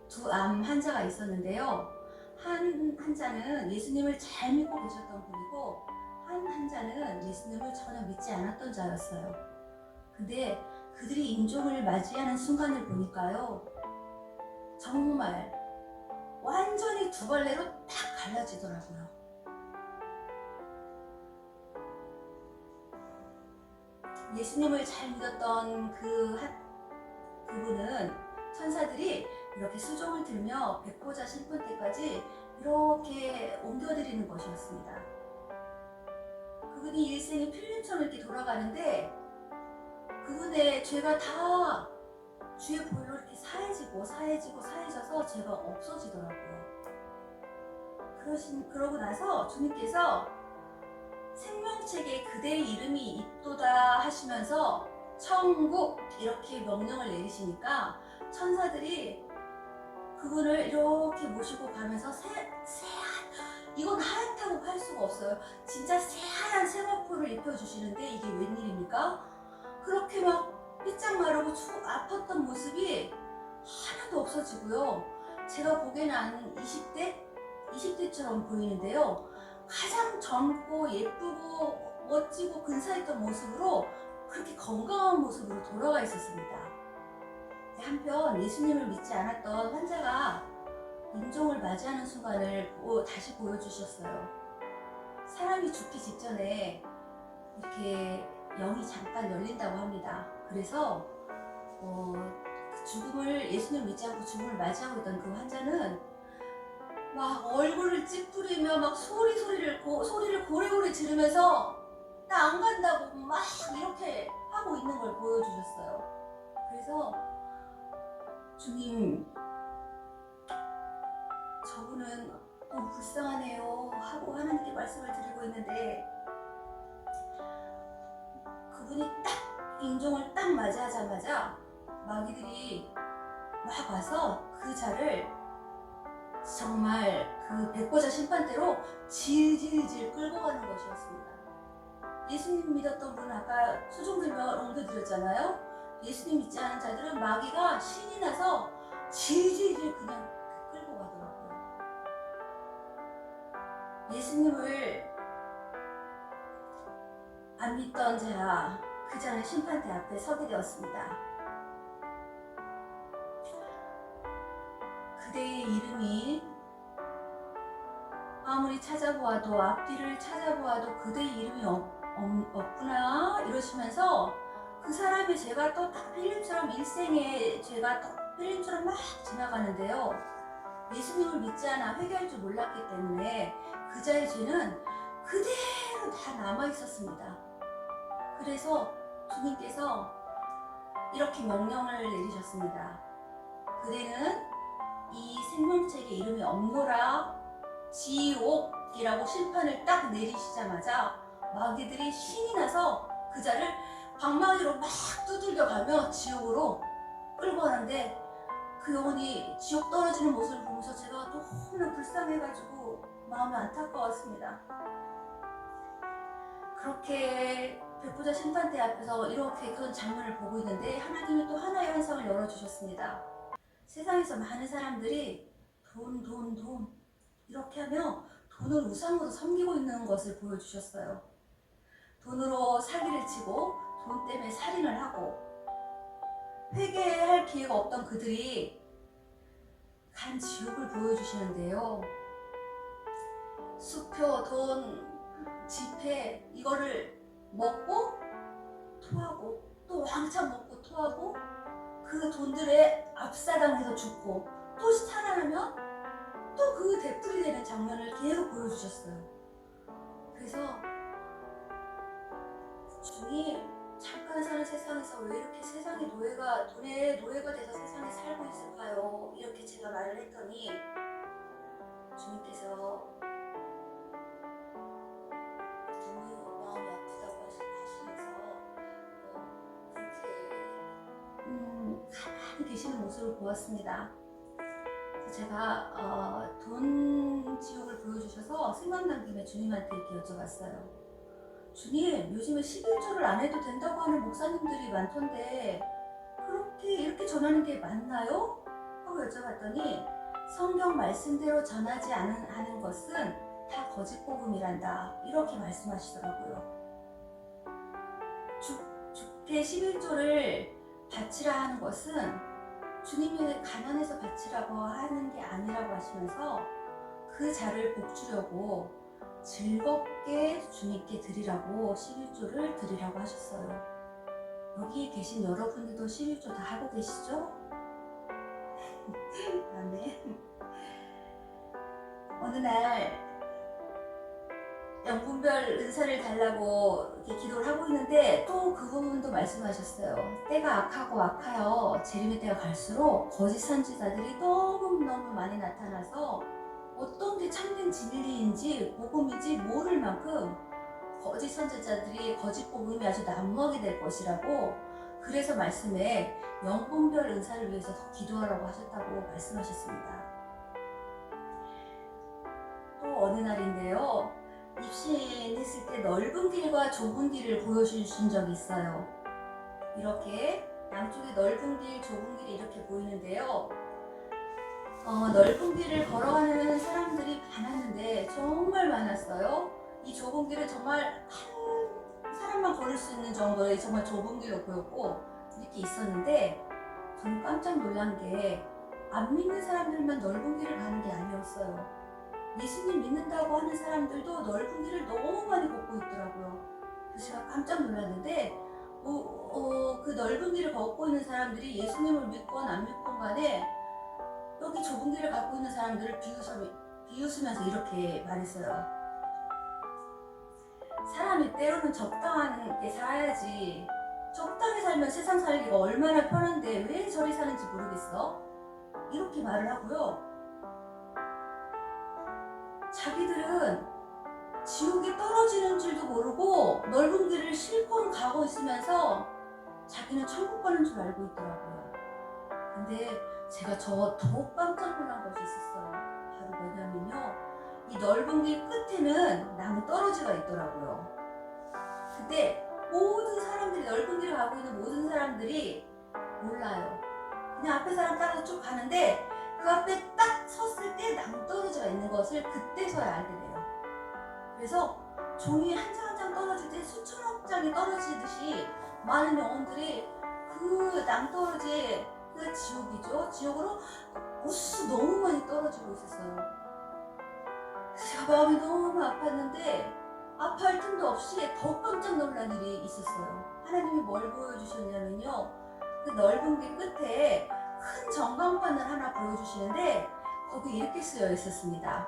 두 암 환자가 있었는데요. 한 환자는 예수님을 잘 믿고 계셨던 분이고 한 환자는 예수님을 전혀 믿지 않았던 자였어요. 근데 그들이 임종을 맞이하는 순간을 보니까요, 정말 완전히 두 갈래로 딱 갈라지더라고요. 예수님을 잘 믿었던 그분은 천사들이 이렇게 수종을 들며 백보자 심판대까지 이렇게 옮겨드리는 것이었습니다. 그분이 일생이 필름처럼 이렇게 돌아가는데 그분의 죄가 다 주의 보혈로 이렇게 사해져서 죄가 없어지더라고요. 그러고 나서 주님께서 생명책에 그대의 이름이 있도다 하시면서 천국 이렇게 명령을 내리시니까 천사들이 그분을 이렇게 모시고 가면서 이건 하얗다고 할 수가 없어요. 진짜 새하얀 세마포를 입혀주시는데 이게 웬일입니까? 그렇게 막 삐짝 마르고 아팠던 모습이 하나도 없어지고요. 제가 보기에는 한 20대처럼 보이는데요. 가장 젊고 예쁘고 멋지고 근사했던 모습으로 그렇게 건강한 모습으로 돌아가 있었습니다. 한편 예수님을 믿지 않았던 환자가 임종을 맞이하는 순간을 다시 보여주셨어요. 사람이 죽기 직전에 이렇게 영이 잠깐 열린다고 합니다. 그래서 예수님을 믿지 않고 죽음을 맞이하고 있던 그 환자는 막 얼굴을 찌푸리며 막 소리를 고래고래 지르면서 나 안 간다고 막 이렇게 하고 있는 걸 보여주셨어요. 그래서 주님, 저분은 너무 불쌍하네요 하고 하나님께 말씀을 드리고 있는데 그분이 딱 임종을 딱 맞이하자마자 마귀들이 막 와서 그 자를 정말 그 백보자 심판대로 질질질 끌고 가는 것이었습니다. 예수님 믿었던 분은 아까 수종 들며 옮겨드렸잖아요. 예수님 믿지 않은 자들은 마귀가 신이 나서 질질질 그냥 끌고 가더라고요. 예수님을 안 믿던 자, 그 자는 심판대 앞에 서게 되었습니다. 그대의 이름이 아무리 찾아보아도 앞뒤를 찾아보아도 그대의 이름이 없구나 이러시면서 그 사람의 죄가 또 딱 필름처럼 일생의 죄가 또 필름처럼 막 지나가는데요. 예수님을 믿지 않아 회개할 줄 몰랐기 때문에 그 자의 죄는 그대로 다 남아 있었습니다. 그래서 주님께서 이렇게 명령을 내리셨습니다. 그대는 이 생명책에 이름이 없노라. 지옥이라고 심판을 딱 내리시자마자 마귀들이 신이 나서 그자를 방망이로 막 두들겨가며 지옥으로 끌고 가는데 그 영혼이 지옥 떨어지는 모습을 보면서 제가 너무나 불쌍해가지고 마음이 안타까웠습니다. 그렇게 백보자 심판대 앞에서 이렇게 그런 장면을 보고 있는데 하나님이 또 하나의 환상을 열어주셨습니다. 세상에서 많은 사람들이 돈 이렇게 하며 돈을 우상으로 섬기고 있는 것을 보여주셨어요. 돈으로 사기를 치고 돈 때문에 살인을 하고 회개할 기회가 없던 그들이 간 지옥을 보여주시는데요. 수표, 돈, 지폐 이거를 먹고 토하고 또 왕창 먹고 토하고 그 돈들에 압사당해서 죽고 또 살아나면 또 그 되풀이 되는 장면을 계속 보여주셨어요. 그래서 주님, 잠깐 사는 세상에서 왜 이렇게 세상의 노예가 돈의 노예가 돼서 세상에 살고 있을까요? 이렇게 제가 말을 했더니 주님께서 너무 마음이 아프다고 하시면서 그렇게 가만히 계시는 모습을 보았습니다. 그래서 제가 돈 지옥을 보여주셔서 생각난 김에 주님한테 이렇게 여쭤봤어요. 주님, 요즘에 11조를 안 해도 된다고 하는 목사님들이 많던데 그렇게 이렇게 전하는 게 맞나요? 하고 여쭤봤더니 성경 말씀대로 전하지 하는 것은 다 거짓 복음이란다 이렇게 말씀하시더라고요. 주께 11조를 바치라 하는 것은 주님이 가난해서 바치라고 하는 게 아니라고 하시면서 그 자를 복주려고 즐겁게 주님께 드리라고 11조를 드리라고 하셨어요. 여기 계신 여러분들도 11조 다 하고 계시죠? 아멘. 어느 날 영분별 은사를 달라고 이렇게 기도를 하고 있는데 또 그 부분도 말씀하셨어요. 때가 악하고 악하여 재림의 때가 갈수록 거짓 선지자들이 너무너무 많이 나타나서 어떤 게 참된 진리인지 복음인지 모를 만큼 거짓 선지자들이 거짓 복음이 아주 난무하게 될 것이라고, 그래서 말씀에 영분별 은사를 위해서 더 기도하라고 하셨다고 말씀하셨습니다. 또 어느 날인데요, 입신했을 때 넓은 길과 좁은 길을 보여주신 적이 있어요. 이렇게 양쪽에 넓은 길, 좁은 길이 이렇게 보이는데요. 넓은 길을 걸어가는 사람들이 많았는데 정말 많았어요. 이 좁은 길은 정말 한 사람만 걸을 수 있는 정도의 정말 좁은 길로 보였고 이렇게 있었는데 저는 깜짝 놀란 게 안 믿는 사람들만 넓은 길을 가는 게 아니었어요. 예수님 믿는다고 하는 사람들도 넓은 길을 너무 많이 걷고 있더라고요. 그래서 제가 깜짝 놀랐는데 그 넓은 길을 걷고 있는 사람들이 예수님을 믿건 안 믿건 간에 여기 좁은 길을 갖고 있는 사람들을 비웃으면서 이렇게 말했어요. 사람이 때로는 적당하게 살아야지. 적당히 살면 세상 살기가 얼마나 편한데 왜 저리 사는지 모르겠어? 이렇게 말을 하고요. 자기들은 지옥에 떨어지는 줄도 모르고 넓은 길을 실컷 가고 있으면서 자기는 천국 가는 줄 알고 있더라고요. 근데 제가 더 깜짝 놀란 것이 있었어요. 바로 뭐냐면요, 이 넓은 길 끝에는 낭떠러지가 있더라고요. 근데 모든 사람들이, 넓은 길을 가고 있는 모든 사람들이 몰라요. 그냥 앞에 사람 따라서 쭉 가는데 그 앞에 딱 섰을 때 낭떠러지가 있는 것을 그때서야 알게 돼요. 그래서 종이 한 장 한 장 떨어질 때 수천억 장이 떨어지듯이 많은 영혼들이 그 낭떠러지에, 그 지옥이죠, 지옥으로 우수 너무 많이 떨어지고 있었어요. 제가 마음이 너무 아팠는데 아파할 틈도 없이 더 깜짝 놀란 일이 있었어요. 하나님이 뭘 보여주셨냐면요, 그 넓은 길 끝에 큰 전광판을 하나 보여주시는데 거기 이렇게 쓰여 있었습니다.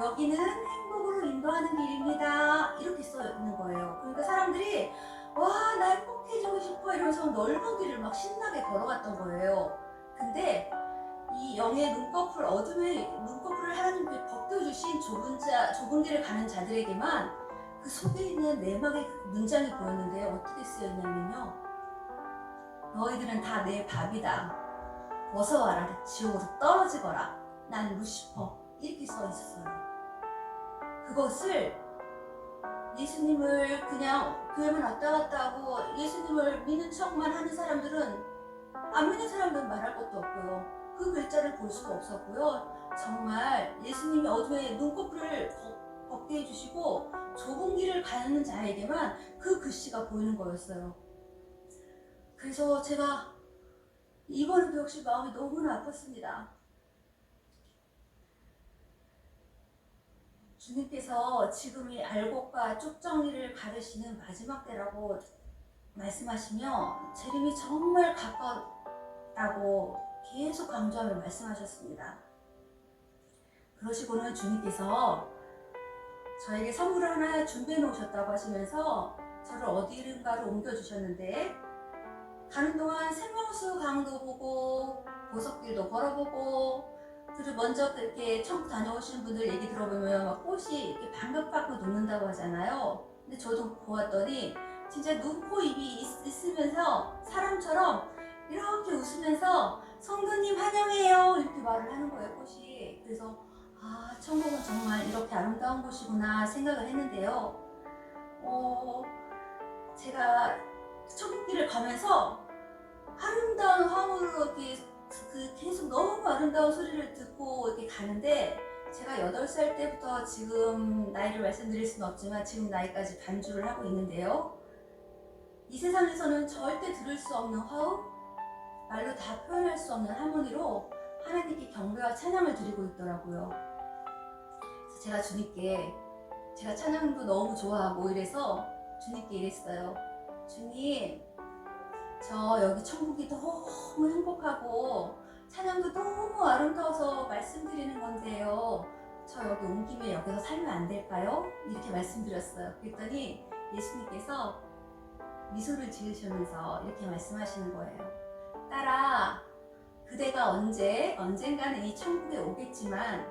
여기는 행복으로 인도하는 길입니다. 이렇게 써 있는 거예요. 그러니까 사람들이 와, 나 행복해지고 싶어 이러면서 넓은 길을 막 신나게 걸어갔던 거예요. 근데 이 영의 눈꺼풀, 어둠의 눈꺼풀을 하나님께 벗겨주신 좁은 길을 가는 자들에게만 그 속에 있는 내막의 그 문장이 보였는데 어떻게 쓰였냐면요. 너희들은 다 내 밥이다. 벗어와라. 지옥으로 떨어지거라. 난 루시퍼. 이렇게 써 있었어요. 그것을 예수님을 그냥 교회만 왔다 갔다 하고 예수님을 믿는 척만 하는 사람들은, 안 믿는 사람들은 말할 것도 없고요. 그 글자를 볼 수가 없었고요. 정말 예수님이 어둠의 눈꺼풀을 벗게 해주시고 좁은 길을 가는 자에게만 그 글씨가 보이는 거였어요. 그래서 제가 이번에도 역시 마음이 너무나 아팠습니다. 주님께서 지금이 알곡과 쪽정이를 가르시는 마지막 때라고 말씀하시며 재림이 정말 가까웠다고 계속 강조하며 말씀하셨습니다. 그러시고는 주님께서 저에게 선물을 하나 준비해 놓으셨다고 하시면서 저를 어디론가로 옮겨주셨는데, 가는 동안 생명수 강도 보고 보석길도 걸어보고, 그리고 먼저 그렇게 천국 다녀오시는 분들 얘기 들어보면 막 꽃이 이렇게 방긋방긋 녹는다고 하잖아요. 근데 저도 보았더니 진짜 눈, 코, 입이 있으면서 사람처럼 이렇게 웃으면서 성도님 환영해요 이렇게 말을 하는 거예요, 꽃이. 그래서 아, 천국은 정말 이렇게 아름다운 곳이구나 생각을 했는데요. 제가 천국길을 가면서 아름다운 화음으로 이렇게 계속 너무 아름다운 소리를 듣고 이렇게 가는데, 제가 8살 때부터 지금 나이를 말씀드릴 수는 없지만 지금 나이까지 반주를 하고 있는데요. 이 세상에서는 절대 들을 수 없는 화음, 말로 다 표현할 수 없는 하모니로 하나님께 경배와 찬양을 드리고 있더라고요. 그래서 제가 주님께, 제가 찬양도 너무 좋아하고 이래서 주님께 이랬어요. 주님, 저 여기 천국이 너무 행복하고 찬양도 너무 아름다워서 말씀드리는 건데요. 저 여기 온 김에 여기서 살면 안 될까요? 이렇게 말씀드렸어요. 그랬더니 예수님께서 미소를 지으시면서 이렇게 말씀하시는 거예요. 딸아, 그대가 언젠가는 이 천국에 오겠지만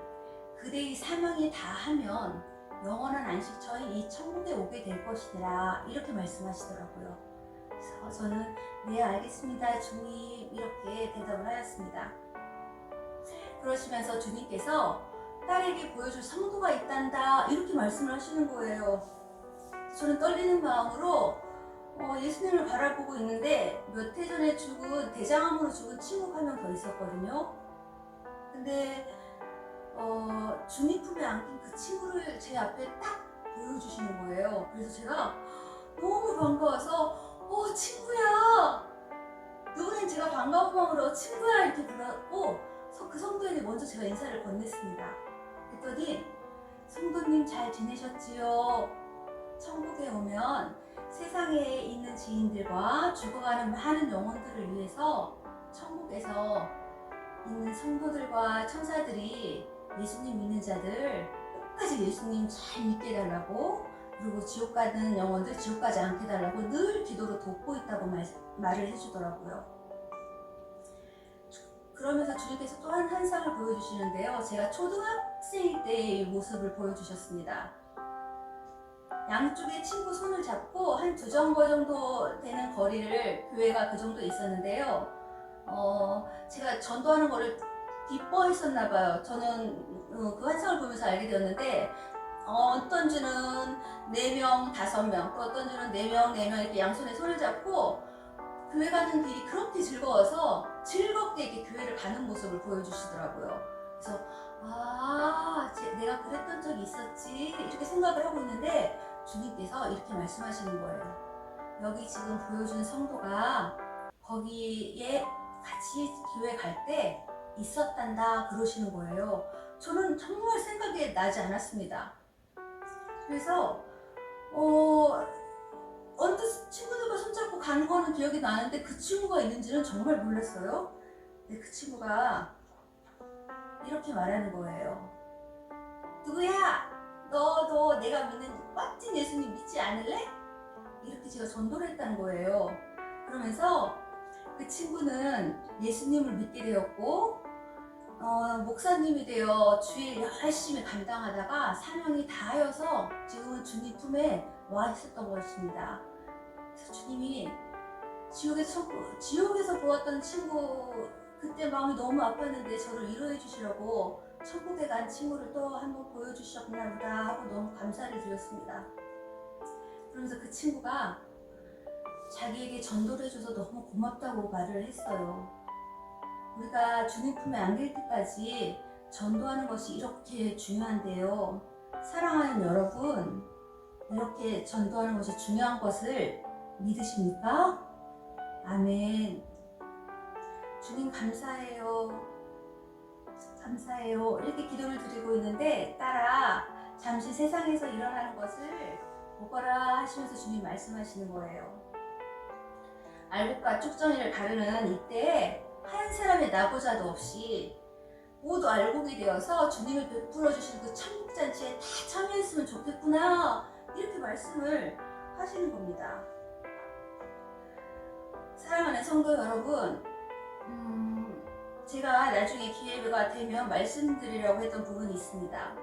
그대의 사명이 다하면 영원한 안식처인 이 천국에 오게 될 것이니라, 이렇게 말씀하시더라고요. 그래서 저는 네 알겠습니다 주님 이렇게 대답을 하였습니다. 그러시면서 주님께서 딸에게 보여줄 성도가 있단다 이렇게 말씀을 하시는 거예요. 저는 떨리는 마음으로 예수님을 바라보고 있는데 몇 해 전에 대장암으로 죽은 친구가 한 명 더 있었거든요. 근데 주님 품에 안긴 그 친구를 제 앞에 딱 보여주시는 거예요. 그래서 제가 너무 반가워서 친구야! 누구는 제가 반가운 마음으로 친구야 이렇게 불렀고, 그 성도에게 먼저 제가 인사를 건넸습니다. 그랬더니 성도님 잘 지내셨지요? 천국에 오면 세상에 있는 지인들과 죽어가는 많은 영혼들을 위해서 천국에서 있는 성도들과 천사들이 예수님 믿는 자들 끝까지 예수님 잘 믿게 해달라고, 그리고 지옥 가는 영혼들 지옥 가지 않게 해달라고 늘 기도로 돕고 있다고 말을 해주더라고요. 그러면서 주님께서 또 한 상을 보여주시는데요. 제가 초등학생 때의 모습을 보여주셨습니다. 양쪽에 친구 손을 잡고 한 2정거 정도 되는 거리를, 교회가 그 정도 있었는데요. 제가 전도하는 거를 기뻐했었나 봐요. 저는 그 환상을 보면서 알게 되었는데, 어떤 주는 4명, 5명, 또 어떤 주는 4명 이렇게 양손에 손을 잡고 교회 가는 길이 그렇게 즐거워서 즐겁게 이렇게 교회를 가는 모습을 보여주시더라고요. 그래서 내가 그랬던 적이 있었지 이렇게 생각을 하고 있는데 주님께서 이렇게 말씀하시는 거예요. 여기 지금 보여준 성도가 거기에 같이 교회 갈 때 있었단다 그러시는 거예요. 저는 정말 생각이 나지 않았습니다. 그래서 언뜻 친구들과 손잡고 가는 거는 기억이 나는데 그 친구가 있는지는 정말 몰랐어요. 근데 그 친구가 이렇게 말하는 거예요. 누구야? 너도 내가 믿는 멋진 예수님 믿지 않을래? 이렇게 제가 전도를 했다는 거예요. 그러면서 그 친구는 예수님을 믿게 되었고, 목사님이 되어 주일 열심히 감당하다가 사명이 다하여서 지금은 주님 품에 와 있었던 것입니다. 그래서 주님이 지옥에서 보았던 친구, 그때 마음이 너무 아팠는데 저를 위로해 주시려고 천국에 간 친구를 또 한번 보여주셨구나 보다 하고 너무 감사를 드렸습니다. 그러면서 그 친구가 자기에게 전도를 해줘서 너무 고맙다고 말을 했어요. 우리가 주님 품에 안길 때까지 전도하는 것이 이렇게 중요한데요. 사랑하는 여러분, 이렇게 전도하는 것이 중요한 것을 믿으십니까? 아멘. 주님 감사해요. 감사해요. 이렇게 기도를 드리고 있는데 따라 잠시 세상에서 일어나는 것을 보거라 하시면서 주님 말씀하시는 거예요. 알곡과 쭉정이를 가르는 이때에 한 사람의 나고자도 없이 모두 알곡이 되어서 주님을 베풀어 주신 그 천국잔치에 다 참여했으면 좋겠구나, 이렇게 말씀을 하시는 겁니다. 사랑하는 성도 여러분, 제가 나중에 기회가 되면 말씀드리려고 했던 부분이 있습니다.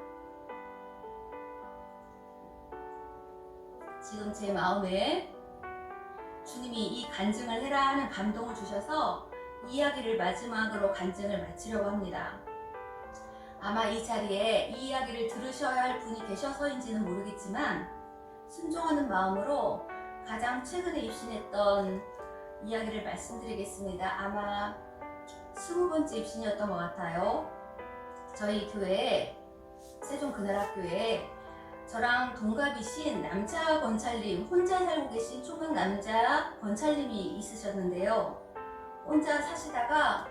지금 제 마음에 주님이 이 간증을 해라 하는 감동을 주셔서 이야기를 마지막으로 간증을 마치려고 합니다. 아마 이 자리에 이 이야기를 들으셔야 할 분이 계셔서인지는 모르겠지만 순종하는 마음으로 가장 최근에 입신했던 이야기를 말씀드리겠습니다. 아마 20번째 입신이었던 것 같아요. 저희 교회, 세종그날학교에 저랑 동갑이신 남자 권찰님, 혼자 살고 계신 총각 남자 권찰님이 있으셨는데요. 혼자 사시다가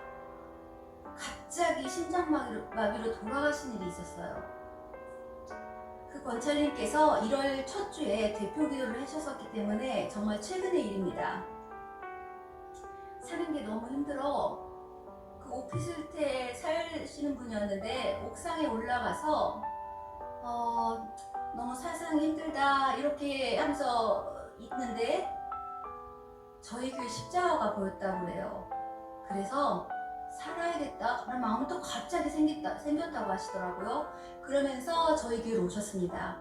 갑자기 심장마비로 돌아가신 일이 있었어요. 그 권찰님께서 1월 첫 주에 대표 기도를 하셨었기 때문에 정말 최근의 일입니다. 사는 게 너무 힘들어. 그 오피스텔에 사시는 분이었는데 옥상에 올라가서 너무 사상이 힘들다 이렇게 하면서 있는데 저희 교회 십자가가 보였다고 그래요. 그래서 살아야겠다 그런 마음이 또 갑자기 생겼다고 하시더라고요. 그러면서 저희 교회로 오셨습니다.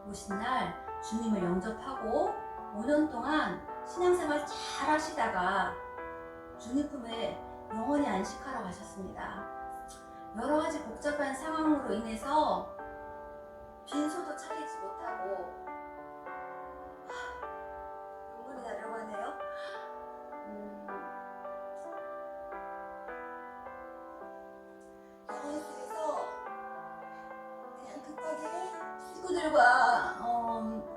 오신 날 주님을 영접하고 5년 동안 신앙생활 잘 하시다가 주님 품에 영원히 안식하러 가셨습니다. 여러 가지 복잡한 상황으로 인해서 빈소도 차리지 못하고 눈물이 나려고 하네요. 영원실에서 그냥 급하게 식구들과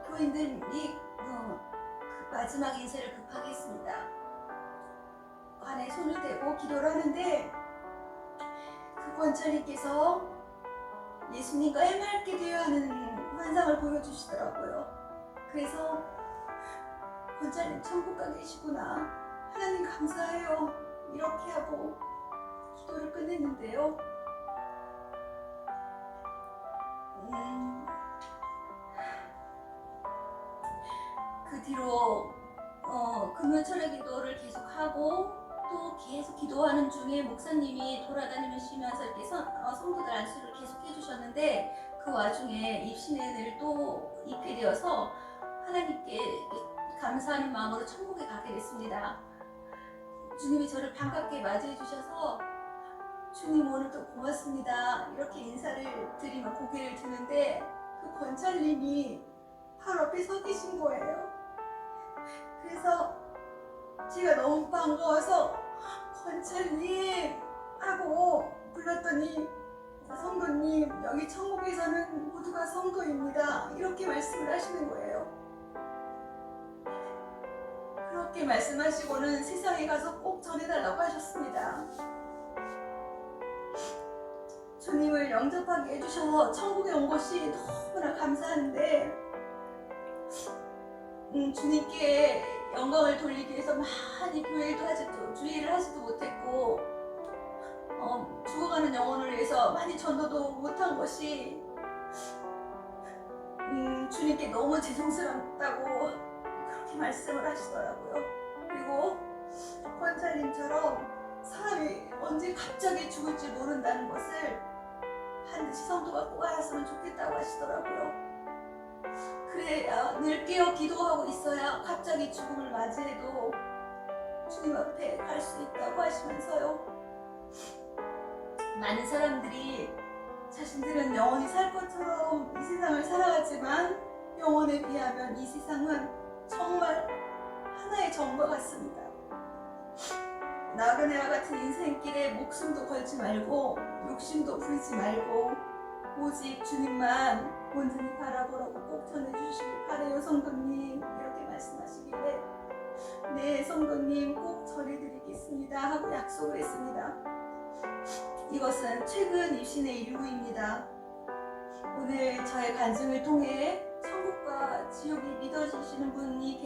교인들이 그 마지막 인사를 급하게 했습니다. 관에 손을 대고 기도를 하는데 그 권찰님께서 예수님과 해맑게 되어야 하는 환상을 보여주시더라고요. 그래서 권찰님 천국 가 계시구나, 하나님 감사해요, 이렇게 하고 기도를 끝냈는데요. 그 뒤로 금요철의 기도를 계속하고 또 계속 기도하는 중에 목사님이 돌아다니시면서 이렇게 성도들 안수를 계속 해주셨는데 그 와중에 입신의 은혜를 또 입게 되어서 하나님께 감사하는 마음으로 천국에 가게 됐습니다. 주님이 저를 반갑게 맞이해 주셔서 주님 오늘도 고맙습니다 이렇게 인사를 드리며 고개를 드는데 그 권찰님이 바로 앞에 서 계신 거예요. 그래서 제가 너무 반가워서 권찰님 하고 불렀더니 성도님, 여기 천국에서는 모두가 성도입니다 이렇게 말씀을 하시는 거예요. 그렇게 말씀하시고는 세상에 가서 꼭 전해달라고 하셨습니다. 주님을 영접하게 해주셔서 천국에 온 것이 너무나 감사한데 주님께 영광을 돌리기 위해서 많이 교회도 주의를 하지도 못했고 죽어가는 영혼을 위해서 많이 전도도 못한 것이 주님께 너무 죄송스럽다고 그렇게 말씀을 하시더라고요. 그리고 권찰님처럼 사람이 언제 갑자기 죽을지 모른다는 것을 반드시 성도가 꼭 알았으면 좋겠다고 하시더라고요. 그래야 늘 깨어 기도하고 있어야 갑자기 죽음을 맞이해도 주님 앞에 갈 수 있다고 하시면서요. 많은 사람들이 자신들은 영원히 살 것처럼 이 세상을 살아가지만 영원에 비하면 이 세상은 정말 하나의 점과 같습니다. 나그네와 같은 인생길에 목숨도 걸지 말고 욕심도 부리지 말고 오직 주님만 온전히 바라보라고 꼭 전해주시길 바래요. 성도님 이렇게 말씀하시길래 네 성도님 꼭 전해드리겠습니다 하고 약속을 했습니다. 이것은 최근 입신의 일부입니다. 오늘 저의 간증을 통해 천국과 지옥이 믿어지시는 분이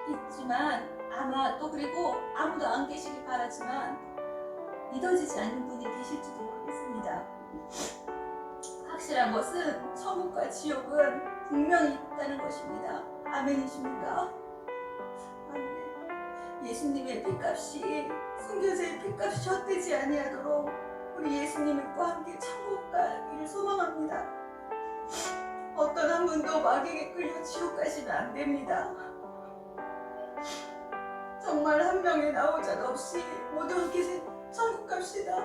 계시겠지만 아마 또 그리고 아무도 안 계시길 바라지만 믿어지지 않는 분이 계실지도 모르겠습니다. 확실한 것은 천국과 지옥은 분명히 있다는 것입니다. 아멘이십니까? 아멘. 예수님의 핏값이 순교자의 핏값이 헛되지 아니하도록 우리 예수님과 함께 천국 가기를 소망합니다. 어떤 한 분도 마귀에게 끌려 지옥 가시면 안 됩니다. 정말 한 명의 나오자 없이 모두 함께 천국 갑시다.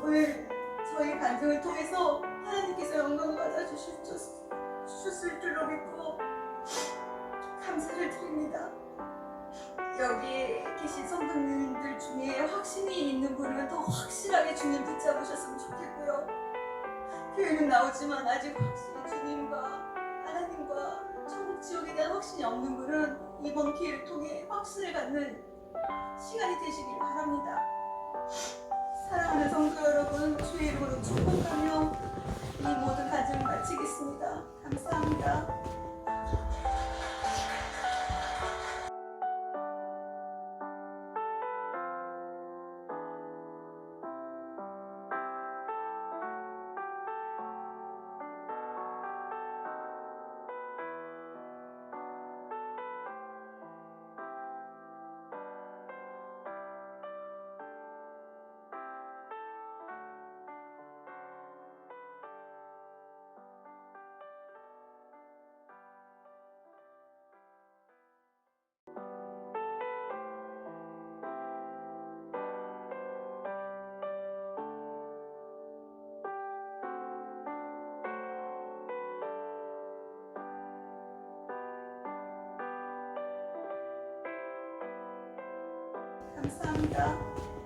오늘 저희 간증을 통해서 하나님께서 영광을 받아주셨을 줄로 믿고 감사를 드립니다. 여기 계신 성도님들 중에 확신이 있는 분은 더 확실하게 주님 붙잡으셨으면 좋겠고요. 교회는 나오지만 아직 확실히 주님과 하나님과 천국 지옥에 대한 확신이 없는 분은 이번 기회를 통해 확신을 갖는 시간이 되시길 바랍니다. 사랑하는 성도 여러분, 주의 이름으로 축복하며 이 모든 간증을 마치겠습니다. 감사합니다. 감사합니다.